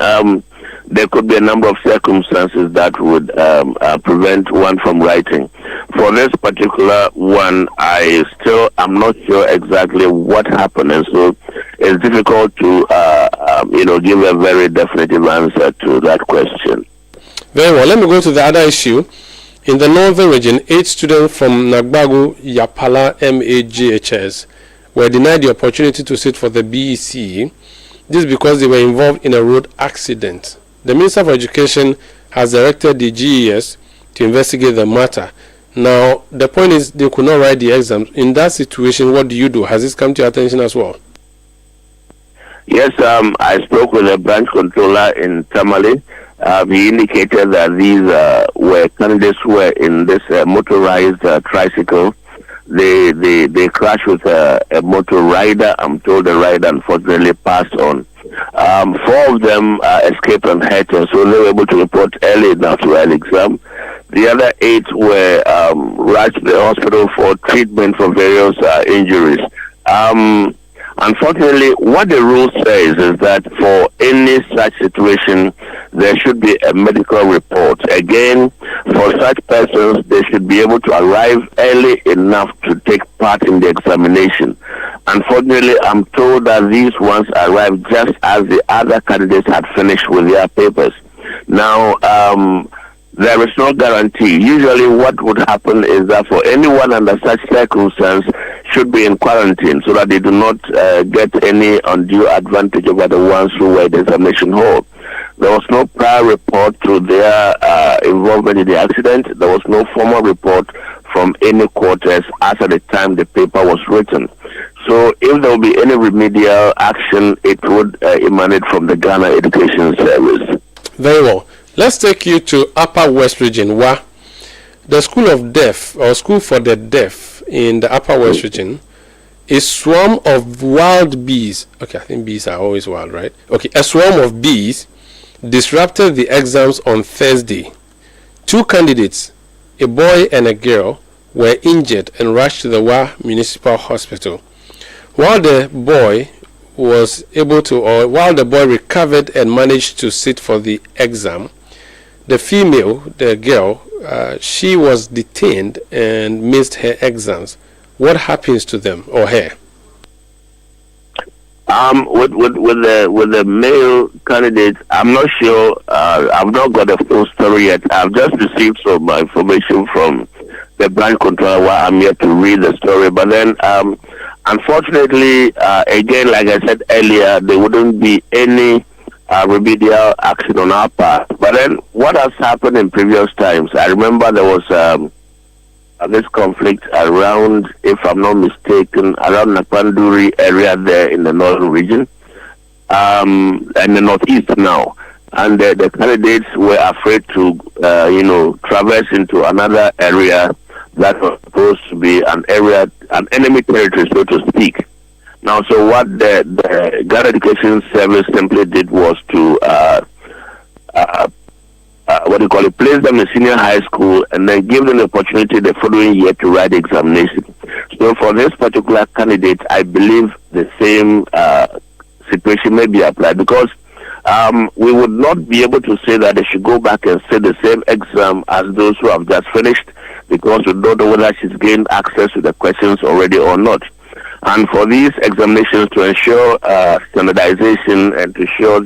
There could be a number of circumstances that would prevent one from writing. For this particular one, I'm not sure exactly what happened, and so it's difficult to, give a very definitive answer to that question. Very well. Let me go to the other issue. In the northern region, 8 students from Nagbagu Yapala MAGHS were denied the opportunity to sit for the BECE. This because they were involved in a road accident. The Minister for Education has directed the GES to investigate the matter. Now, the point is they could not write the exams. In that situation, what do you do? Has this come to your attention as well? Yes, I spoke with the branch controller in Tamale. He indicated that these were candidates who were in this motorized tricycle. They crashed with a motor rider. I'm told the rider unfortunately passed on. 4 of them escaped unhurt, and so they were able to report early enough to an exam. The other 8 were rushed to the hospital for treatment for various injuries. Unfortunately, what the rule says is that for any such situation, there should be a medical report. Again, for such persons, they should be able to arrive early enough to take part in the examination. Unfortunately, I'm told that these ones arrived just as the other candidates had finished with their papers. Now, there is no guarantee. Usually what would happen is that for anyone under such circumstance should be in quarantine so that they do not get any undue advantage over the ones who were in the examination hall. There was no prior report to their involvement in the accident. There was no formal report from any quarters as at the time the paper was written. So if there will be any remedial action, it would emanate from the Ghana Education Service. Very well. Let's take you to Upper West Region, where the School of Deaf, or School for the Deaf in the Upper West Region, a swarm of wild bees, okay, I think bees are always wild, right? Okay, a swarm of bees disrupted the exams on Thursday. 2 candidates, a boy and a girl, were injured and rushed to the Wa Municipal Hospital. While the boy recovered and managed to sit for the exam, the female, the girl, she was detained and missed her exams. What happens to them or her? With the male candidate, I'm not sure. I've not got a full story yet. I've just received some information from the branch controller while I'm here to read the story. But then, unfortunately, again, like I said earlier, there wouldn't be any remedial action on our part. But then what has happened in previous times, I remember there was this conflict around, if I'm not mistaken, around Napanduri area there in the northern region, and the northeast now. And the candidates were afraid to, traverse into another area that was supposed to be an enemy territory, so to speak. Now, so what the Ghana Education Service simply did was to, place them in senior high school and then give them the opportunity the following year to write the examination. So for this particular candidate, I believe the same situation may be applied, because we would not be able to say that they should go back and say the same exam as those who have just finished, because we don't know whether she's gained access to the questions already or not. And for these examinations, to ensure standardization and to ensure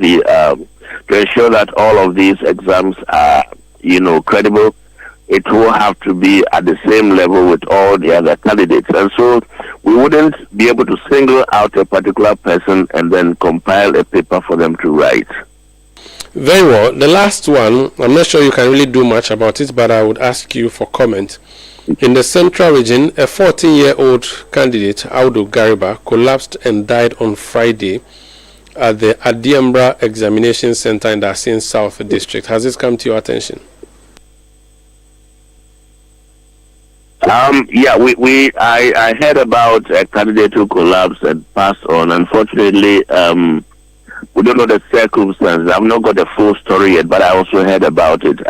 that all of these exams are, credible, it will have to be at the same level with all the other candidates. And so we wouldn't be able to single out a particular person and then compile a paper for them to write. Very well. The last one, I'm not sure you can really do much about it, but I would ask you for comment. In the central region, a 14-year-old candidate, Audu Gariba, collapsed and died on Friday at the Adiambra Examination Center in the Asin South District. Has this come to your attention? I heard about a candidate who collapsed and passed on. Unfortunately, we don't know the circumstances. I've not got the full story yet, but I also heard about it.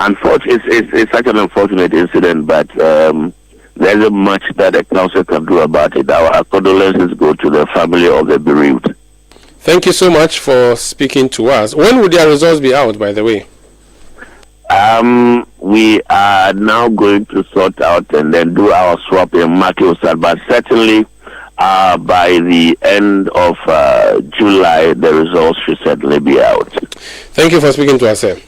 Unfortunately, it's such an unfortunate incident, but there isn't much that the council can do about it. Our condolences go to the family of the bereaved. Thank you so much for speaking to us. When will their results be out, by the way? We are now going to sort out and then do our swap in Makiosa, but certainly by the end of July, the results should certainly be out. Thank you for speaking to us, sir.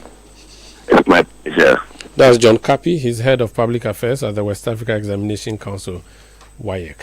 It's my pleasure. That's John Kapi. He's head of public affairs at the West Africa Examination Council, WAEC.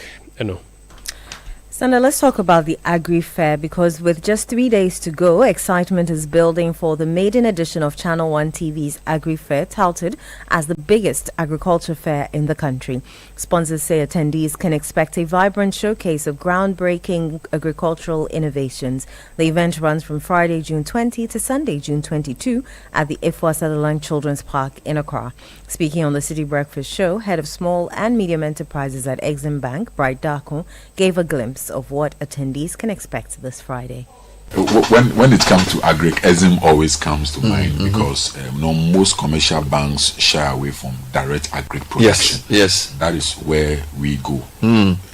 Sandra, let's talk about the Agri Fair, because with just 3 days to go, excitement is building for the maiden edition of Channel 1 TV's Agri Fair, touted as the biggest agriculture fair in the country. Sponsors say attendees can expect a vibrant showcase of groundbreaking agricultural innovations. The event runs from Friday, June 20 to Sunday, June 22 at the Ifwa Sutherland Children's Park in Accra. Speaking on the City Breakfast Show, head of small and medium enterprises at Exim Bank, Bright Darko, gave a glimpse of what attendees can expect this Friday. When it comes to agric, EXIM always comes to mind because most commercial banks shy away from direct agric production. Yes. That is where we go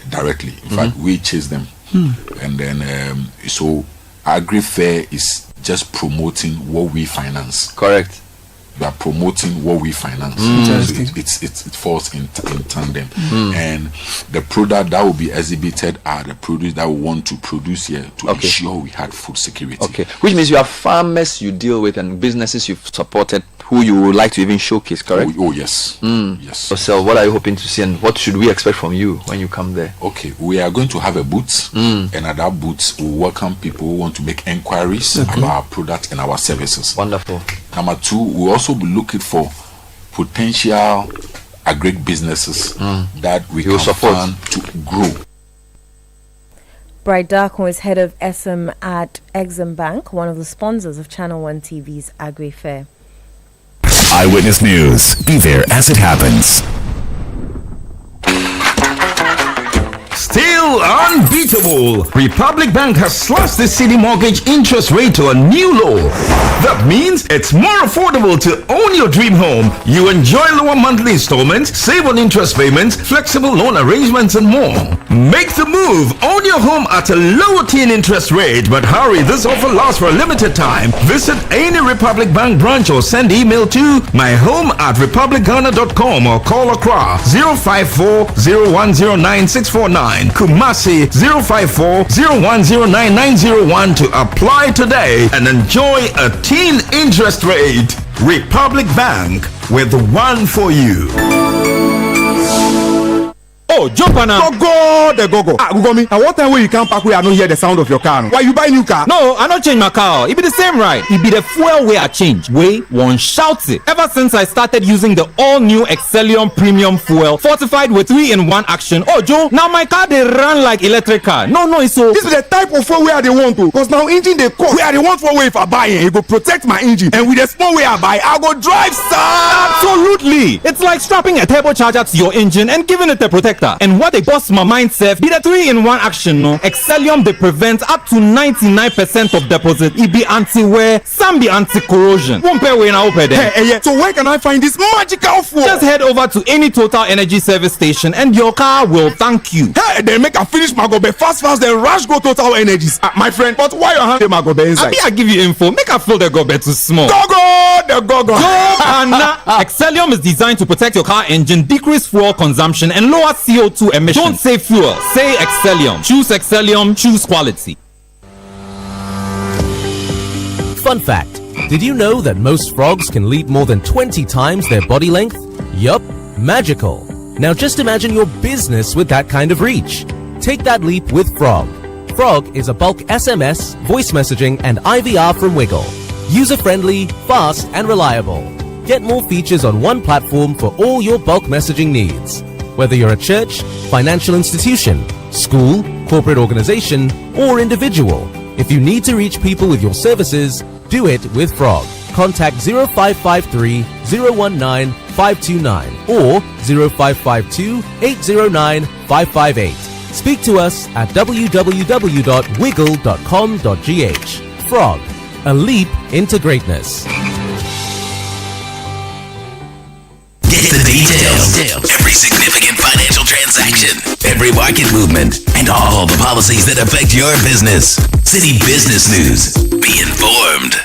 directly. In fact, we chase them. And then, so agri-fair is just promoting what we finance. Correct. We are promoting what we finance. So it falls in tandem. And the product that will be exhibited are the produce that we want to produce here to ensure we had food security. Okay, which means you have farmers you deal with and businesses you've supported who you would like to even showcase, correct? Oh yes. Yes. So what are you hoping to see and what should we expect from you when you come there? Okay, we are going to have a booth, and at that booth we welcome people who want to make inquiries about our product and our services. Wonderful. Number two, we'll also be looking for potential agric businesses that we can support to grow. Bright Darko is head of SM at EXIM Bank, one of the sponsors of Channel 1 TV's Agri Fair. Eyewitness News. Be there as it happens. Still unbeatable. Republic Bank has slashed the Citi mortgage interest rate to a new low. That means it's more affordable to own your dream home. You enjoy lower monthly installments, save on interest payments, flexible loan arrangements, and more. Make the move. Own your home at a lower teen interest rate. But hurry, this offer lasts for a limited time. Visit any Republic Bank branch or send email to myhome@republicghana.com or call Accra 054-0109-649. Kumasi 054-0109-901 to apply today and enjoy a teen interest rate. Republic Bank, with the one for you. Oh, jump on now. Go. Google me. At what time when you come back where I don't hear the sound of your car? Why you buy new car? No, I don't change my car. It be the same, right? It be the fuel way I change. Way one shouts it. Ever since I started using the all-new Excellium Premium Fuel, fortified with 3-in-1 action. Oh, Joe, now my car they run like electric car. No, it's so. This is the type of fuel where they want to. Cause now engine they cost. Where they want for way if I buy it, go protect my engine. And with the small way I buy, I go drive Absolutely. It's like strapping a turbocharger to your engine and giving it a protector. And what they bust my mind self be the 3-in-1 action, no? Excellium they prevent up to 99% of deposit. It be anti-wear, some be anti-corrosion. One pair way now open there. Hey, so where can I find this magical fuel? Just head over to any Total Energy service station and your car will thank you. Hey, they make a finish Magobe fast, then rush go Total Energies. My friend, but why you have the Magobe inside? I give you info. Make a fill the gobe too small. Go, the go. Excellium is designed to protect your car engine, decrease fuel consumption, and lower CO2 emissions. Don't say fuel, say Excellium. Choose Excellium, choose quality. Fun fact, did you know that most frogs can leap more than 20 times their body length? Yup, magical. Now just imagine your business with that kind of reach. Take that leap with Frog. Frog is a bulk SMS, voice messaging, and IVR from Wiggle. User-friendly, fast, and reliable. Get more features on one platform for all your bulk messaging needs. Whether you're a church, financial institution, school, corporate organization, or individual, if you need to reach people with your services, do it with Frog. Contact 0553 019 529 or 0552 809 558. Speak to us at www.wiggle.com.gh. Frog, a leap into greatness. Get the details. Every significant financial transaction, every market movement, and all the policies that affect your business. Citi Business News. Be informed.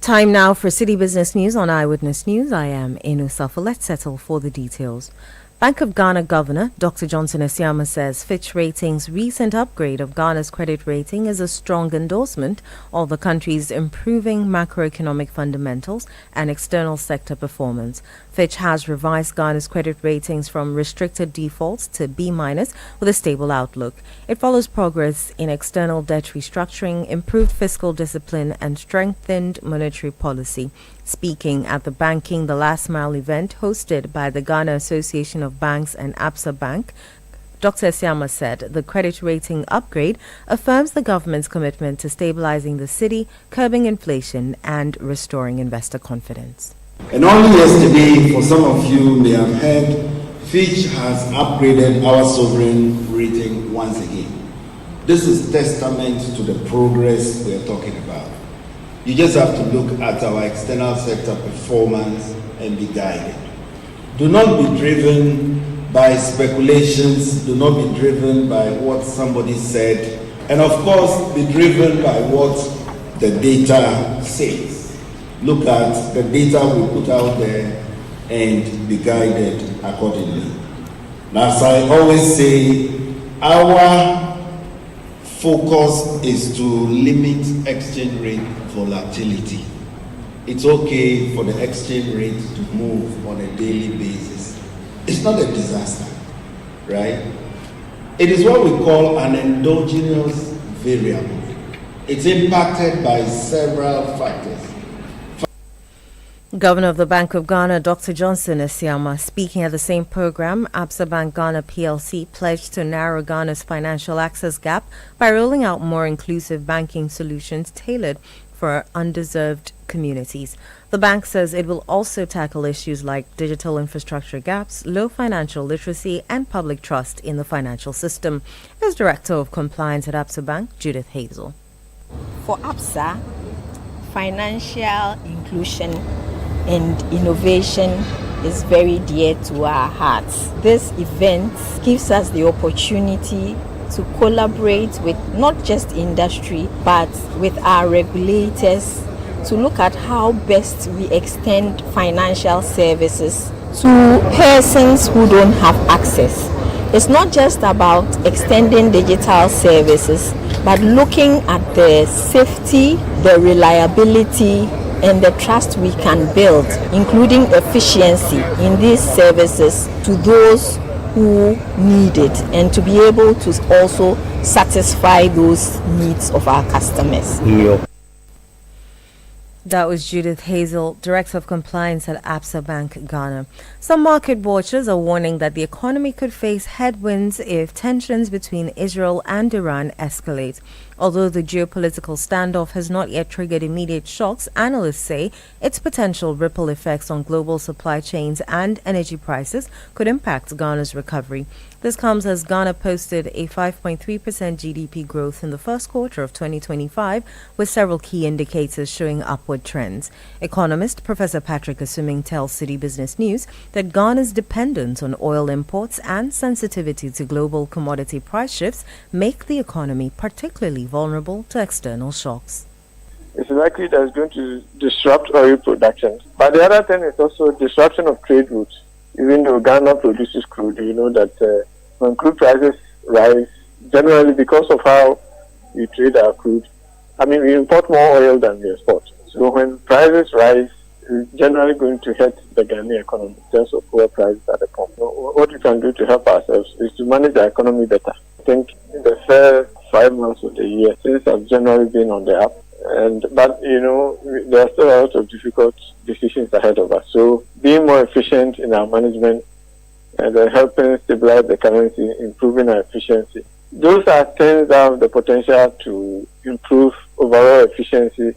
Time now for Citi Business News on Eyewitness News. I am Inu Safa. Let's settle for the details. Bank of Ghana Governor Dr. Johnson Esiama says Fitch Ratings' recent upgrade of Ghana's credit rating is a strong endorsement of the country's improving macroeconomic fundamentals and external sector performance. Fitch has revised Ghana's credit ratings from restricted defaults to B- with a stable outlook. It follows progress in external debt restructuring, improved fiscal discipline, and strengthened monetary policy. Speaking at the Banking the Last Mile event hosted by the Ghana Association of Banks and ABSA Bank, Dr. Esiama said the credit rating upgrade affirms the government's commitment to stabilizing the city, curbing inflation, and restoring investor confidence. And only yesterday, for some of you may have heard, Fitch has upgraded our sovereign rating once again. This is testament to the progress we're talking about. You just have to look at our external sector performance and be guided. Do not be driven by speculations, do not be driven by what somebody said, and of course be driven by what the data says. Look at the data we put out there and be guided accordingly. Now, as I always say, our focus is to limit exchange rate volatility. It's okay for the exchange rate to move on a daily basis. It's not a disaster, right? It is what we call an endogenous variable. It's impacted by several factors. Governor of the Bank of Ghana, Dr. Johnson Esiama, speaking at the same program, Absa Bank Ghana PLC pledged to narrow Ghana's financial access gap by rolling out more inclusive banking solutions tailored for underserved communities. The bank says it will also tackle issues like digital infrastructure gaps, low financial literacy, and public trust in the financial system. As Director of Compliance at Absa Bank, Judith Hazel. For Absa, financial inclusion and innovation is very dear to our hearts. This event gives us the opportunity to collaborate with not just industry but with our regulators to look at how best we extend financial services to persons who don't have access. It's not just about extending digital services, but looking at the safety, the reliability, and the trust we can build, including efficiency in these services to those who need it, and to be able to also satisfy those needs of our customers. That was Judith Hazel, Director of Compliance at Absa Bank Ghana. Some market watchers are warning that the economy could face headwinds if tensions between Israel and Iran escalate. Although the geopolitical standoff has not yet triggered immediate shocks, analysts say its potential ripple effects on global supply chains and energy prices could impact Ghana's recovery. This comes as Ghana posted a 5.3% GDP growth in the first quarter of 2025, with several key indicators showing upward trends. Economist Professor Patrick Assuming tells Citi Business News that Ghana's dependence on oil imports and sensitivity to global commodity price shifts make the economy particularly vulnerable to external shocks. It's likely that it's going to disrupt oil production. But the other thing is also disruption of trade routes. Even though Ghana produces crude, you know that when crude prices rise, generally because of how we trade our crude, we import more oil than we export. So when prices rise, it's generally going to hurt the Ghanaian economy in terms of poor prices at the pump. So what we can do to help ourselves is to manage the economy better. I think in the first 5 months of the year, things have generally been on the up. But there are still a lot of difficult decisions ahead of us. So being more efficient in our management and helping stabilize the currency, improving our efficiency. Those are things that have the potential to improve overall efficiency.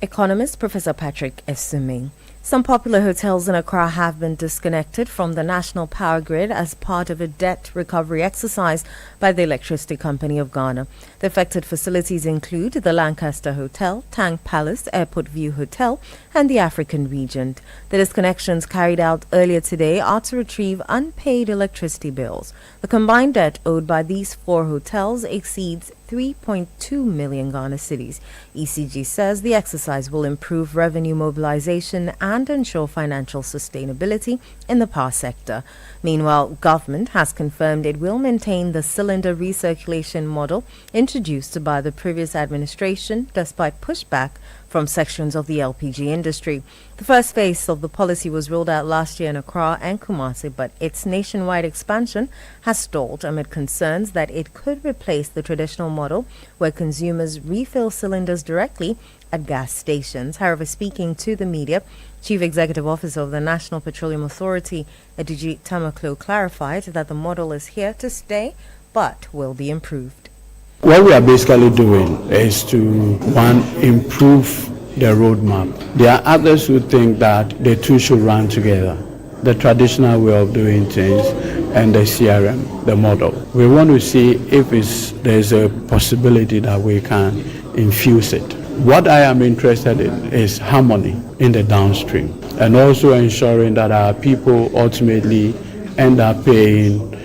Economist Professor Patrick Assuming. Some popular hotels in Accra have been disconnected from the national power grid as part of a debt recovery exercise by the Electricity Company of Ghana. The affected facilities include the Lancaster Hotel, Tang Palace, Airport View Hotel, and the African Regent. The disconnections carried out earlier today are to retrieve unpaid electricity bills. The combined debt owed by these 4 hotels exceeds 3.2 million Ghana cedis. ECG says the exercise will improve revenue mobilization and ensure financial sustainability in the power sector. Meanwhile, government has confirmed it will maintain the cylinder recirculation model introduced by the previous administration despite pushback from sections of the LPG industry. The first phase of the policy was rolled out last year in Accra and Kumasi, but its nationwide expansion has stalled amid concerns that it could replace the traditional model where consumers refill cylinders directly at gas stations. However, speaking to the media, Chief Executive Officer of the National Petroleum Authority, Edigi Tamaklo, clarified that the model is here to stay but will be improved. What we are basically doing is to, one, improve the roadmap. There are others who think that the two should run together, the traditional way of doing things and the CRM, the model. We want to see if there's a possibility that we can infuse it. What I am interested in is harmony in the downstream, and also ensuring that our people ultimately end up paying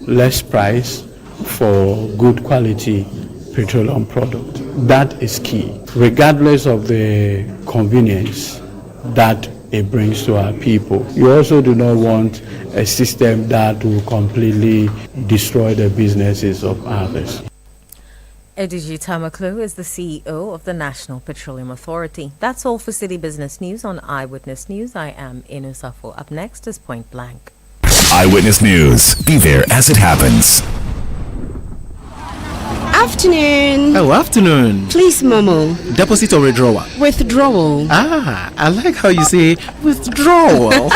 less price for good quality petroleum product. That is key, regardless of the convenience that it brings to our people. You also do not want a system that will completely destroy the businesses of others. Ediji Tamaklu is the CEO of the National Petroleum Authority. That's all for City Business News on Eyewitness News. I am Inu Safo. Up next is Point Blank. Eyewitness News. Be there as it happens. Afternoon. Oh, afternoon. Please, Momo. Deposit or withdrawal? Withdrawal. Ah, I like how you say withdrawal.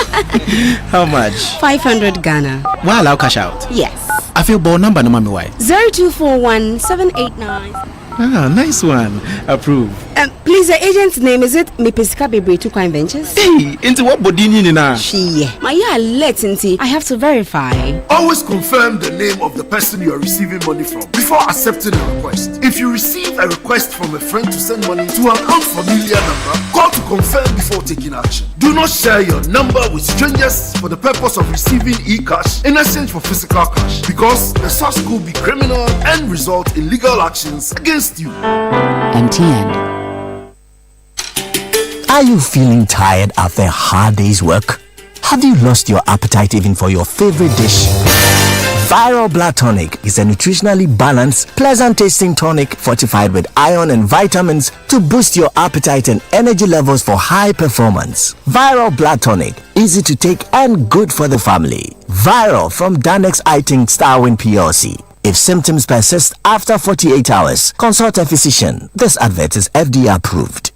How much? 500 Ghana. Will I allow cash out? Yes. I feel ball number no mami why? 0241 789. Ah, nice one. Approve. Please, the agent's name, is it Mipesika Bebre to Crime Ventures? Hey, into what body you now? She. My letting. I have to verify. Always confirm the name of the person you are receiving money from before accepting a request. If you receive a request from a friend to send money to an unfamiliar number, call to confirm before taking action. Do not share your number with strangers for the purpose of receiving e-cash in exchange for physical cash, because the source could be criminal and result in legal actions against you. MTN. Are you feeling tired after a hard day's work? Have you lost your appetite even for your favorite dish? Viral Blood Tonic is a nutritionally balanced, pleasant-tasting tonic fortified with iron and vitamins to boost your appetite and energy levels for high performance. Viral Blood Tonic, easy to take and good for the family. Viral from Danex Iting Starwin PLC. If symptoms persist after 48 hours, consult a physician. This advert is FDA approved.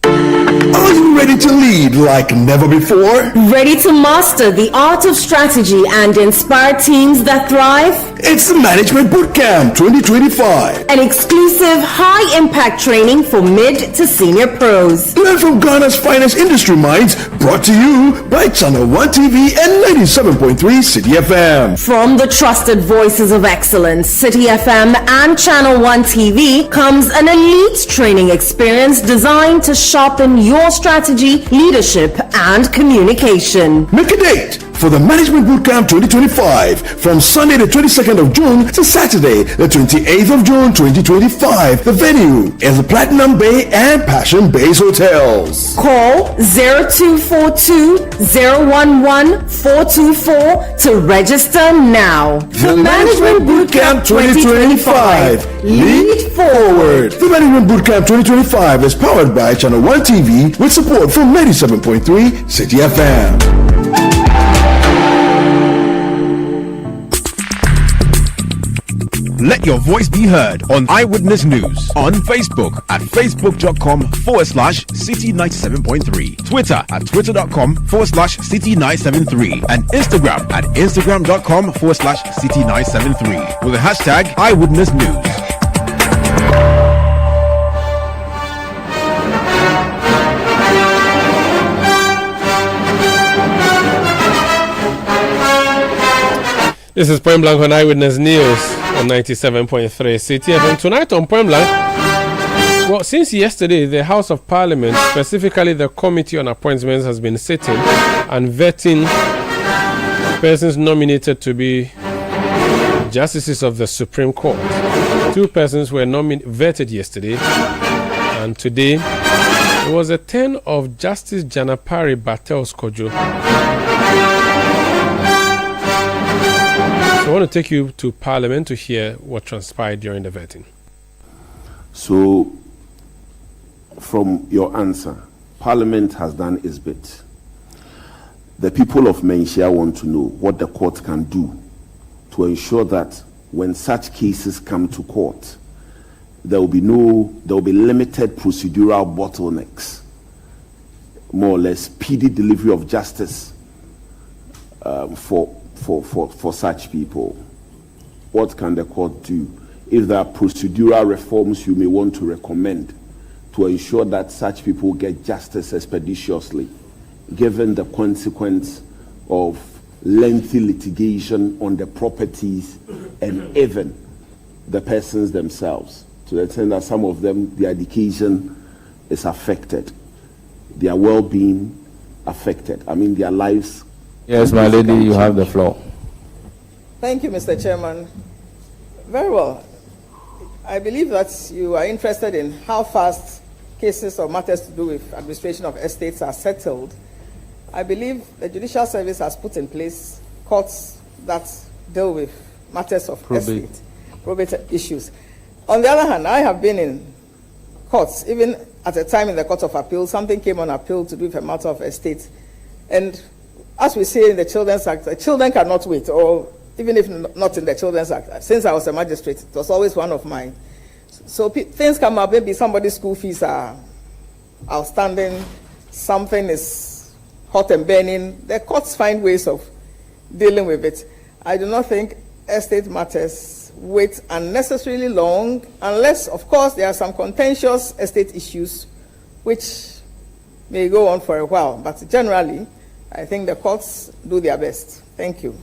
Are you ready to lead like never before? Ready to master the art of strategy and inspire teams that thrive? It's the Management Bootcamp 2025. An exclusive high-impact training for mid to senior pros. Learn from Ghana's finest industry minds, brought to you by Channel 1 TV and 97.3 Citi FM. From the trusted voices of excellence, Citi FM and Channel 1 TV comes an elite training experience designed to sharpen your strategy, leadership, and communication. Make a date for the Management Bootcamp 2025 from Sunday the 22nd of June to Saturday the 28th of June 2025. The venue is the Platinum Bay and Passion Base Hotels. Call 0242-011-424 to register now. The Management Bootcamp 2025. Lead forward. The Management Bootcamp 2025 is powered by Channel 1 TV with support from 97.3 Citi FM. Let your voice be heard on Eyewitness News on Facebook at facebook.com/Citi97.3, Twitter at twitter.com/Citi973, and Instagram at instagram.com/Citi973 with the hashtag Eyewitness News. This is Point Blank on Eyewitness News on 97.3 Citi FM. Tonight on Point Blank, well, since yesterday, the House of Parliament, specifically the Committee on Appointments, has been sitting and vetting persons nominated to be justices of the Supreme Court. 2 persons were vetted yesterday, and today it was a turn of Justice Janapari Battels Kojo. I want to take you to Parliament to hear what transpired during the vetting. So, from your answer, Parliament has done its bit. The people of Menchia want to know what the court can do to ensure that when such cases come to court, there will be limited procedural bottlenecks, more or less speedy delivery of justice for such people. What can the court do? If there are procedural reforms you may want to recommend to ensure that such people get justice expeditiously, given the consequence of lengthy litigation on the properties and even the persons themselves, to the extent that some of them, their education is affected, their well-being affected. I mean, their lives. Yes, my lady, you have the floor. Thank you, Mr. Chairman. Very well. I believe that you are interested in how fast cases or matters to do with administration of estates are settled. I believe the Judicial Service has put in place courts that deal with matters of probate issues. On the other hand, I have been in courts, even at a time in the Court of Appeal, something came on appeal to do with a matter of estate. And as we say in the Children's Act, the children cannot wait, or even if not in the Children's Act. Since I was a magistrate, it was always one of mine. So things come up, maybe somebody's school fees are outstanding, something is hot and burning. The courts find ways of dealing with it. I do not think estate matters wait unnecessarily long, unless, of course, there are some contentious estate issues which may go on for a while. But generally, I think the courts do their best. Thank you.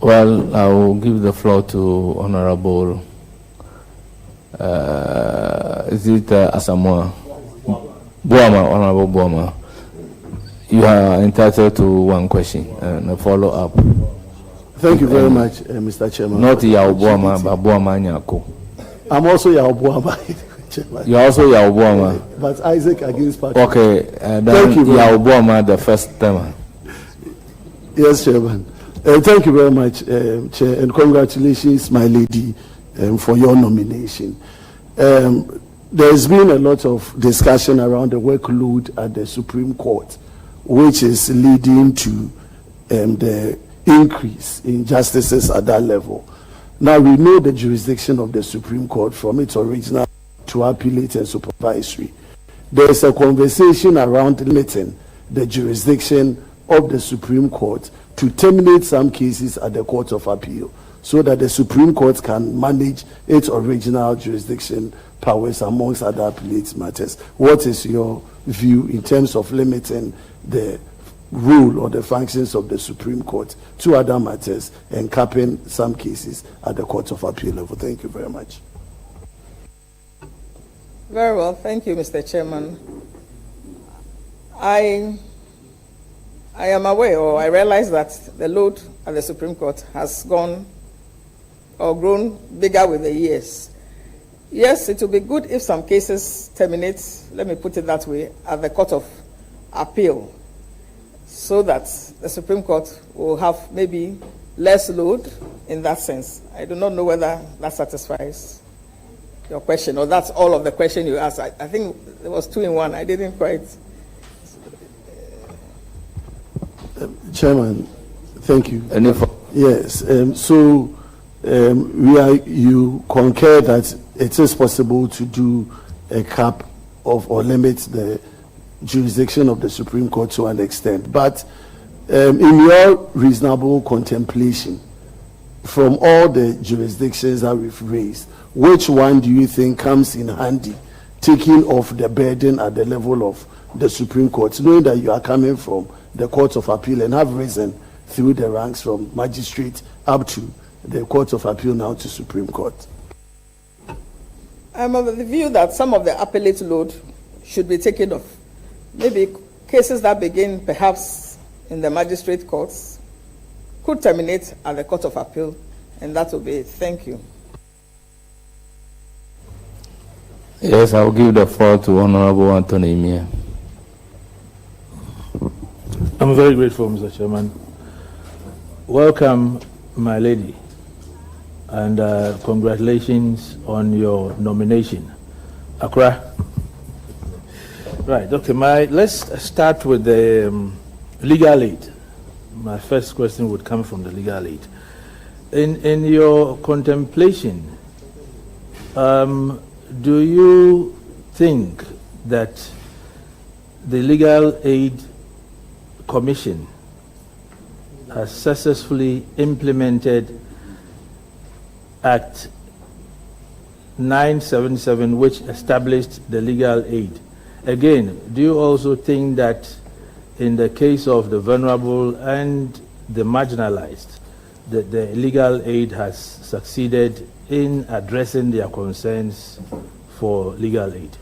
Well, I will give the floor to Honorable. Is it Asamoah? Buama, Honorable Buama. You are entitled to one question and a follow-up. Thank you very much, Mr. Chairman. Not Yao Buama, but Buama Nyako. I'm also Yao Buama. You are also Yao Buama. But Isaac against Patrick. Okay, then Yao Buama, the first time. Yes, Chairman. Thank you very much, Chair, and congratulations, my lady, for your nomination. There's been a lot of discussion around the workload at the Supreme Court, which is leading to the increase in justices at that level. Now, we know the jurisdiction of the Supreme Court from its original to appellate and supervisory. There is a conversation around limiting the jurisdiction of the Supreme Court to terminate some cases at the Court of Appeal, so that the Supreme Court can manage its original jurisdiction powers amongst other appellate matters. What is your view in terms of limiting the rule or the functions of the Supreme Court to other matters and capping some cases at the Court of Appeal level? Thank you very much. Very well. Thank you, Mr. Chairman. I am aware, or I realize, that the load at the Supreme Court has gone or grown bigger with the years. Yes, it will be good if some cases terminate, let me put it that way, at the Court of Appeal, so that the Supreme Court will have maybe less load in that sense. I do not know whether that satisfies your question, or that's all of the question you asked. I think there was two in one. I didn't quite. Chairman, thank you. Yes, you concur that it is possible to do a cap of or limit the jurisdiction of the Supreme Court to an extent. But in your reasonable contemplation, from all the jurisdictions that we've raised, which one do you think comes in handy, taking off the burden at the level of the Supreme Court, knowing that you are coming from the Court of Appeal and have risen through the ranks from magistrate up to the Court of Appeal, now to Supreme Court? I'm of the view that some of the appellate load should be taken off. Maybe cases that begin perhaps in the magistrate courts could terminate at the Court of Appeal, and that will be it. Thank you. Yes, I will give the floor to Honorable Anthony Mia. I'm very grateful, Mr. Chairman. Welcome, my lady, and congratulations on your nomination. Accra. Right, okay, let's start with the legal aid. My first question would come from the legal aid. In your contemplation, do you think that the Legal Aid Commission has successfully implemented Act 977, which established the legal aid Again, do you also think that in the case of the vulnerable and the marginalized, that the legal aid has succeeded in addressing their concerns for legal aid?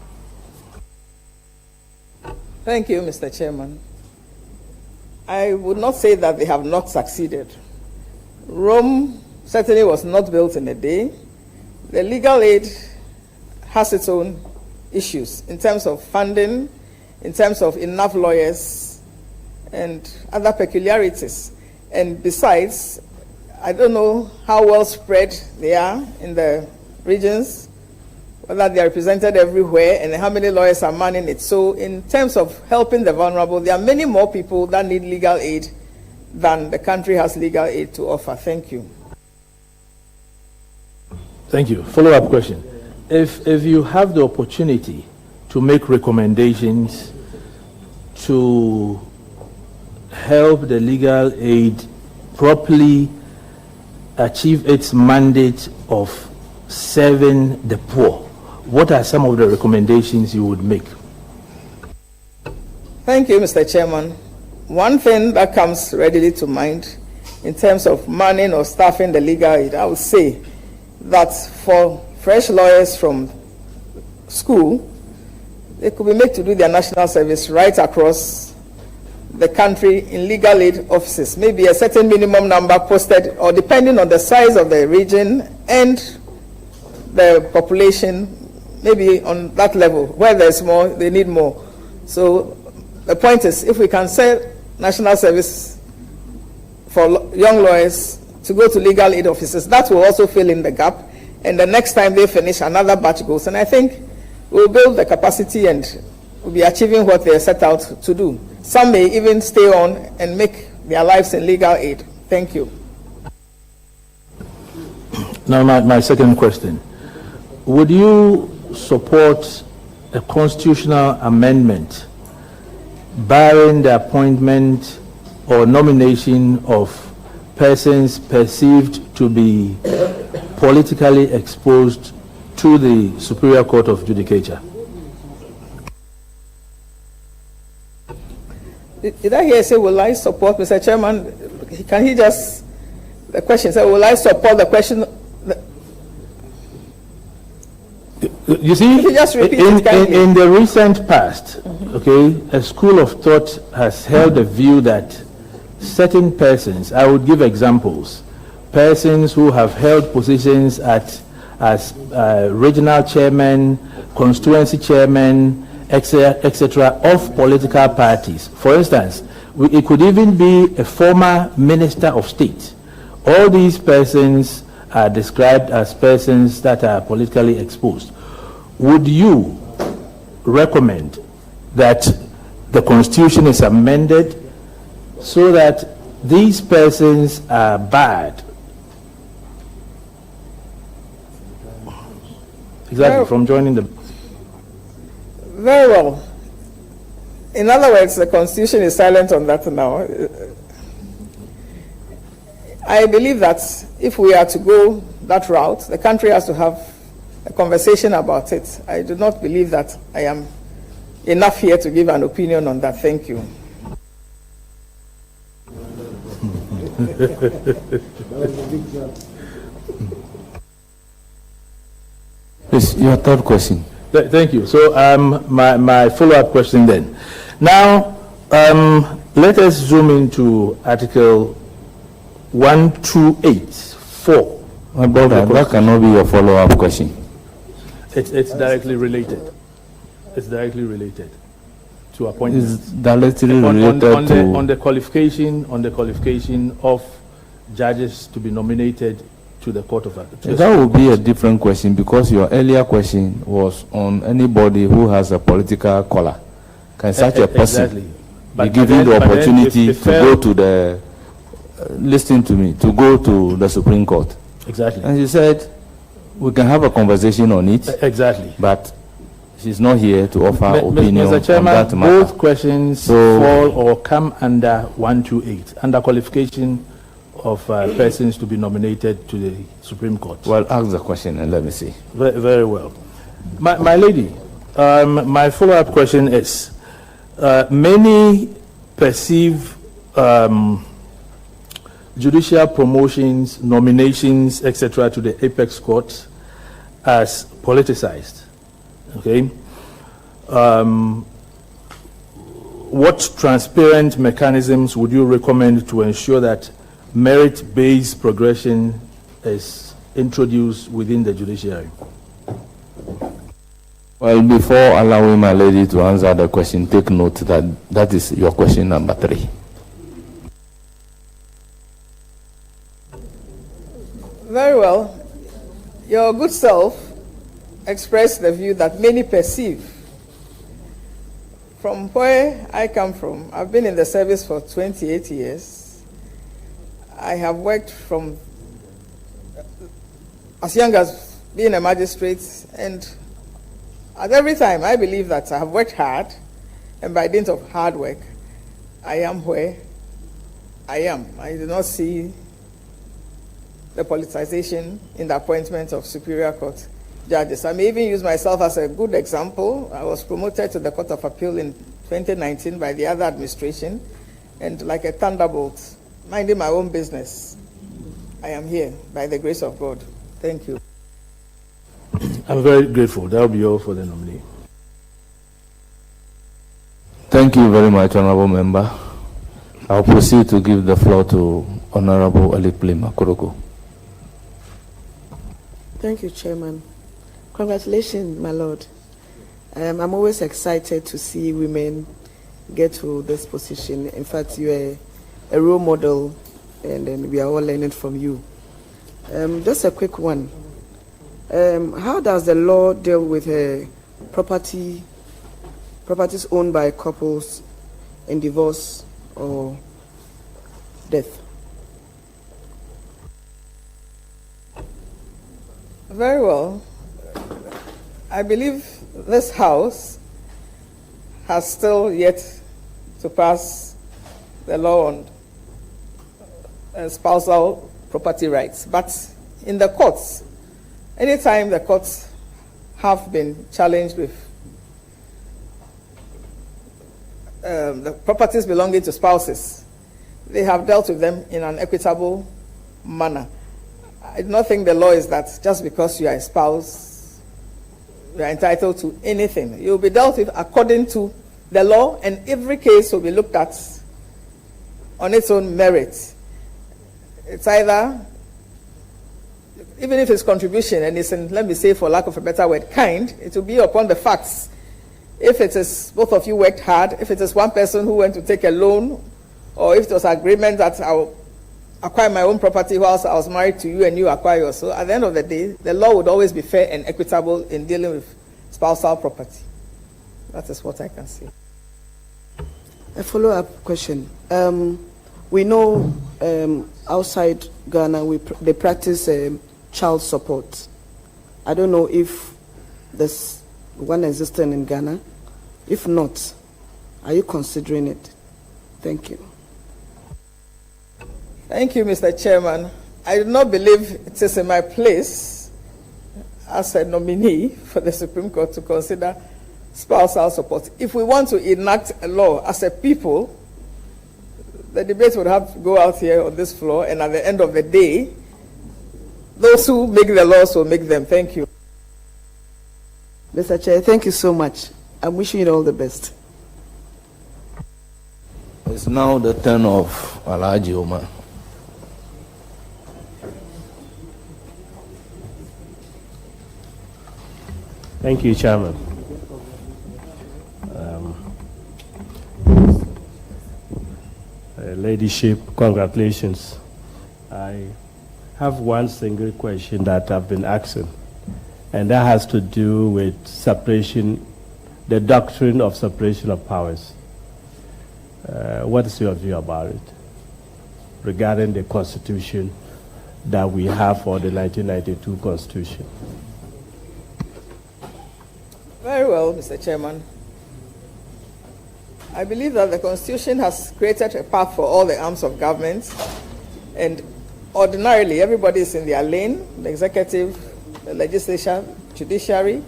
Thank you, Mr. Chairman. I would not say that they have not succeeded. Rome certainly was not built in a day. The legal aid has its own issues in terms of funding, in terms of enough lawyers, and other peculiarities. And besides, I don't know how well spread they are in the regions, whether they are represented everywhere, and how many lawyers are manning it. So in terms of helping the vulnerable, there are many more people that need legal aid than the country has legal aid to offer. Thank you. Thank you. Follow-up question. If you have the opportunity to make recommendations to help the legal aid properly achieve its mandate of serving the poor, what are some of the recommendations you would make? Thank you, Mr. Chairman. One thing that comes readily to mind in terms of manning or staffing the legal aid, I would say that for fresh lawyers from school, they could be made to do their national service right across the country in legal aid offices. Maybe a certain minimum number posted, or depending on the size of the region and the population, maybe on that level. Where there's more, they need more. So the point is, if we can set national service for young lawyers to go to legal aid offices, that will also fill in the gap. And the next time they finish, another batch goes. And I think we'll build the capacity and we'll be achieving what they're set out to do. Some may even stay on and make their lives in legal aid. Thank you. Now, my second question. Would you support a constitutional amendment barring the appointment or nomination of persons perceived to be politically exposed to the Superior Court of Judicature? Did I hear say, will I support, Mr. Chairman? Can he just, the question said, will I support the question? You see, just repeat in the recent past, okay, a school of thought has held the view that certain persons, I would give examples, persons who have held positions as regional chairman, constituency chairman, etc., of political parties. For instance, it could even be a former minister of state. All these persons are described as persons that are politically exposed. Would you recommend that the Constitution is amended so that these persons are barred from joining the... Very well. In other words, the Constitution is silent on that now. I believe that if we are to go that route, the country has to have a conversation about it. I do not believe that I am enough here to give an opinion on that. Thank you. Please, your third question. Thank you. So my follow-up question then. Now, let us zoom into Article 1284. My brother, that cannot be your follow-up question. It's directly related. It's directly related to appointments. It's directly related to on the qualification of judges to be nominated to the Court of Appeal. That would be a different question, because your earlier question was on anybody who has a political color. Can such a person be given the opportunity to go to the listen to me, to go to the Supreme Court? Exactly. And she said, we can have a conversation on it. Exactly. But she's not here to offer opinion Mr. Chairman, on that matter. Both questions fall or come under 128, under qualification of persons to be nominated to the Supreme Court. Well, ask the question and let me see. Very well. My lady, My follow-up question is, many perceive judicial promotions, nominations, etc. to the apex court as politicized. Okay. What transparent mechanisms would you recommend to ensure that merit-based progression is introduced within the judiciary? Well, before allowing my lady to answer the question, take note that that is your question number 3. Very well. Your good self expressed the view that many perceive. From where I come from, I've been in the service for 28 years. I have worked from as young as being a magistrate, and at every time I believe that I have worked hard, and by dint of hard work, I am where I am. I do not see the politicization in the appointment of Superior Court judges. I may even use myself as a good example. I was promoted to the Court of Appeal in 2019 by the other administration, and like a thunderbolt, minding my own business, I am here by the grace of God. Thank you. I'm very grateful. That will be all for the nominee. Thank you very much, Honorable Member. I'll proceed to give the floor to Honorable Alikpli Makoroko. Thank you, Chairman. Congratulations, my Lord. I'm always excited to see women get to this position. In fact, you are a role model, and we are all learning from you. Just a quick one. How does the law deal with properties owned by couples in divorce or death? Very well. I believe this House has still yet to pass the law on spousal property rights. But in the courts, anytime the courts have been challenged with the properties belonging to spouses, they have dealt with them in an equitable manner. I do not think the law is that just because you are a spouse, you are entitled to anything. You will be dealt with according to the law, and every case will be looked at on its own merit. It's either, even if it's contribution and it's in, let me say for lack of a better word, kind, it will be upon the facts. If it is both of you worked hard, if it is one person who went to take a loan, or if it was agreement that I'll acquire my own property whilst I was married to you and you acquire yours. So at the end of the day, the law would always be fair and equitable in dealing with spousal property. That is what I can say. A follow-up question. We know outside Ghana they practice child support. I don't know if there's one existing in Ghana. If not, are you considering it? Thank you. Thank you, Mr. Chairman. I do not believe it is in my place as a nominee for the Supreme Court to consider spousal support. If we want to enact a law as a people, the debate would have to go out here on this floor, and at the end of the day, those who make the laws will make them. Thank you. Mr. Chair, thank you so much. I'm wishing you all the best. It's now the turn of Alhaji Omar. Thank you, Chairman. Ladyship, congratulations. I have one single question that I've been asking, and that has to do with separation, the doctrine of separation of powers. What is your view about it regarding the Constitution that we have for the 1992 Constitution? Very well, Mr. Chairman. I believe that the Constitution has created a path for all the arms of government, and ordinarily everybody is in their lane, the executive, the legislature, judiciary.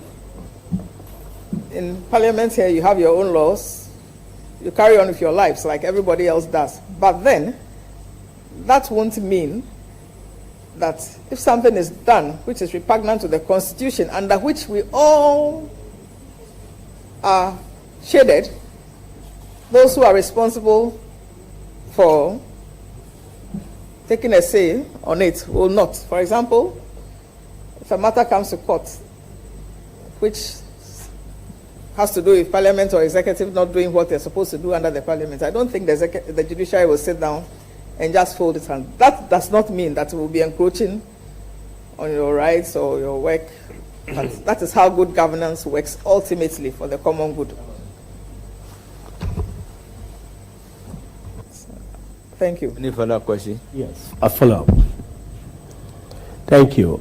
in Parliament here, you have your own laws. You carry on with your lives like everybody else does. But then, that won't mean that if something is done which is repugnant to the Constitution, under which we all are shaded, those who are responsible for taking a say on it will not. For example, if a matter comes to court which has to do with Parliament or executive not doing what they're supposed to do under the Parliament, I don't think the judiciary will sit down and just fold its hand. That does not mean that it will be encroaching on your rights or your work. But that is how good governance works ultimately for the common good. Thank you. Any further question? Yes, a follow-up. Thank you.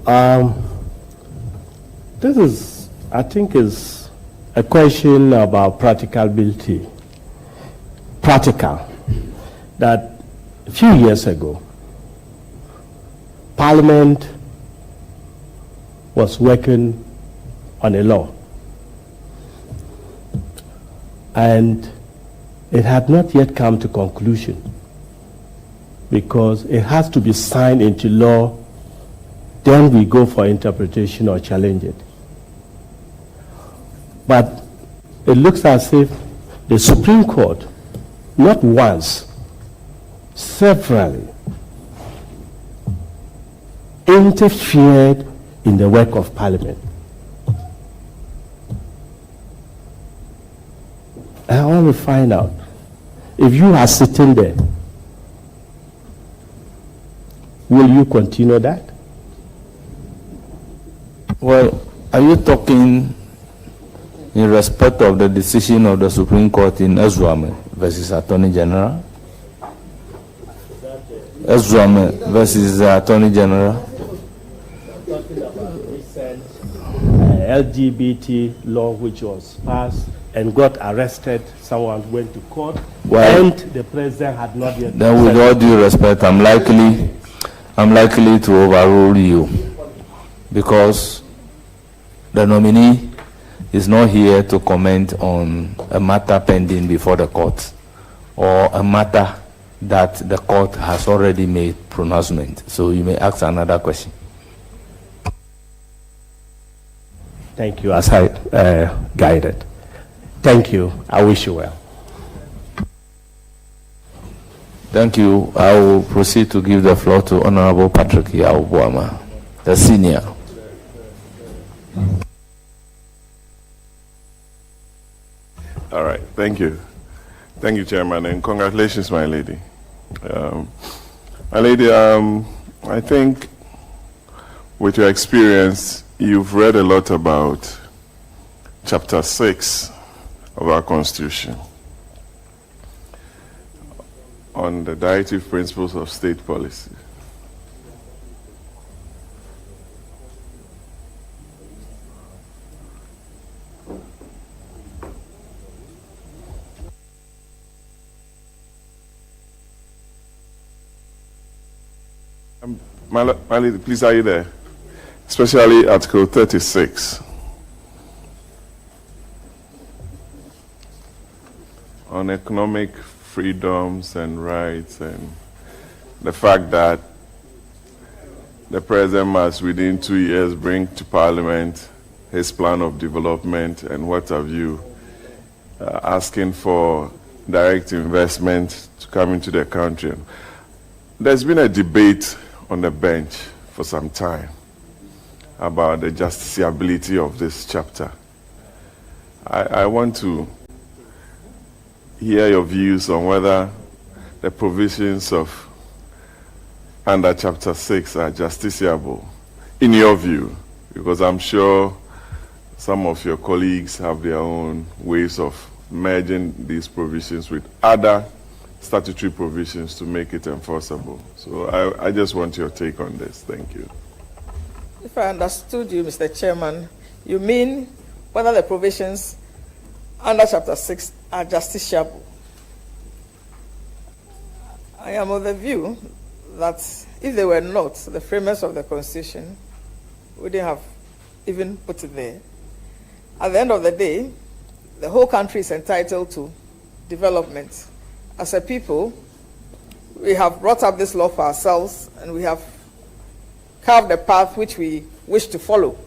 This is, I think, is a question about practicability. Practical. That a few years ago, Parliament was working on a law, and it had not yet come to conclusion because it has to be signed into law, then we go for interpretation or challenge it. But it looks as if the Supreme Court, not once, severally interfered in the work of Parliament. And I want to find out, if you are sitting there, will you continue that? Well, are you talking in respect of the decision of the Supreme Court in Zoomlion versus Attorney General? Zoomlion versus the Attorney General? Talking about recent LGBT law which was passed and got arrested, someone went to court, well, and the president had not yet. Then with all due respect, I'm likely to overrule you because the nominee is not here to comment on a matter pending before the court or a matter that the court has already made pronouncement. So you may ask another question. Thank you, as I guided. Thank you. I wish you well. Thank you. I will proceed to give the floor to Honorable Patrick Yaobuama, the senior. All right. Thank you. Thank you, Chairman, and congratulations, my lady. My lady, I think with your experience, you've read a lot about Chapter 6 of our Constitution on the directive principles of state policy. My lady, please, are you there? Especially Article 36 on economic freedoms and rights, and the fact that the president must within 2 years bring to Parliament his plan of development and what have you, asking for direct investment to come into the country. There's been a debate on the bench for some time about the justiciability of this chapter. I want to hear your views on whether the provisions of under Chapter 6 are justiciable, in your view, because I'm sure some of your colleagues have their own ways of merging these provisions with other statutory provisions to make it enforceable. So I just want your take on this. Thank you. If I understood you, Mr. Chairman, you mean whether the provisions under Chapter 6 are justiciable. I am of the view that if they were not, the framers of the Constitution wouldn't have even put it there. At the end of the day, the whole country is entitled to development. As a people, we have brought up this law for ourselves, and we have carved a path which we wish to follow.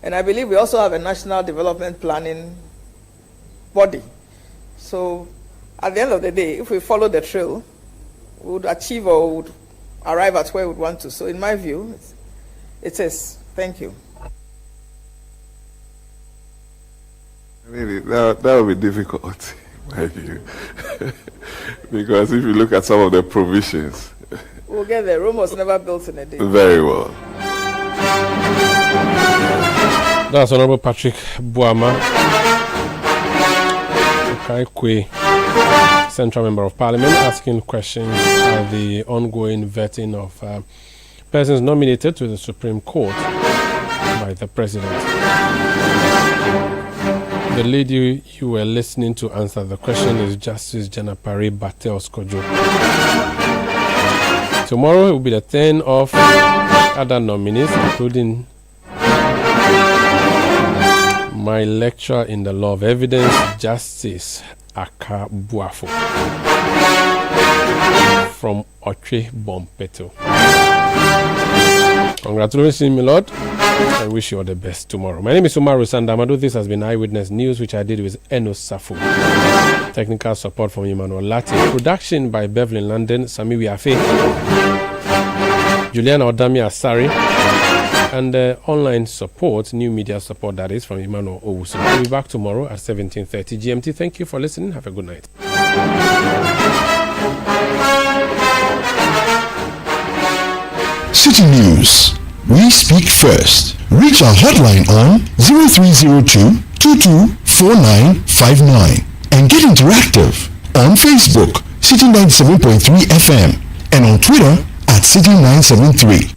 And I believe we also have a national development planning body. So at the end of the day, if we follow the trail, we would achieve or would arrive at where we would want to. So in my view, it is. Thank you. Really, that would be difficult, in my view. Because if you look at some of the provisions. We'll get there. Rome was never built in a day. Very well. That's Honorable Patrick Buama, Okaikwe, Central Member of Parliament, asking questions of the ongoing vetting of persons nominated to the Supreme Court by the President. The lady you were listening to answer the question is Justice Janapari Battels Kojo. Tomorrow it will be the turn of other nominees, including my lecturer in the law of evidence, Justice Aka Buafo from Oche Bompeto. Congratulations, my lord. I wish you all the best tomorrow. My name is Umaru Sandamadu. This has been Eyewitness News, which I did with Eno Safu. Technical support from Emmanuel Lati. Production by Beverly London, Sami Wiafe, Juliana Odami Asari, and online support, new media support, that is, from Emmanuel Owusu. We'll be back tomorrow at 17:30 GMT. Thank you for listening. Have a good night. City News. We speak first. Reach our hotline on 0302 224959 and get interactive on Facebook, City 97.3 FM, and on Twitter at City 973.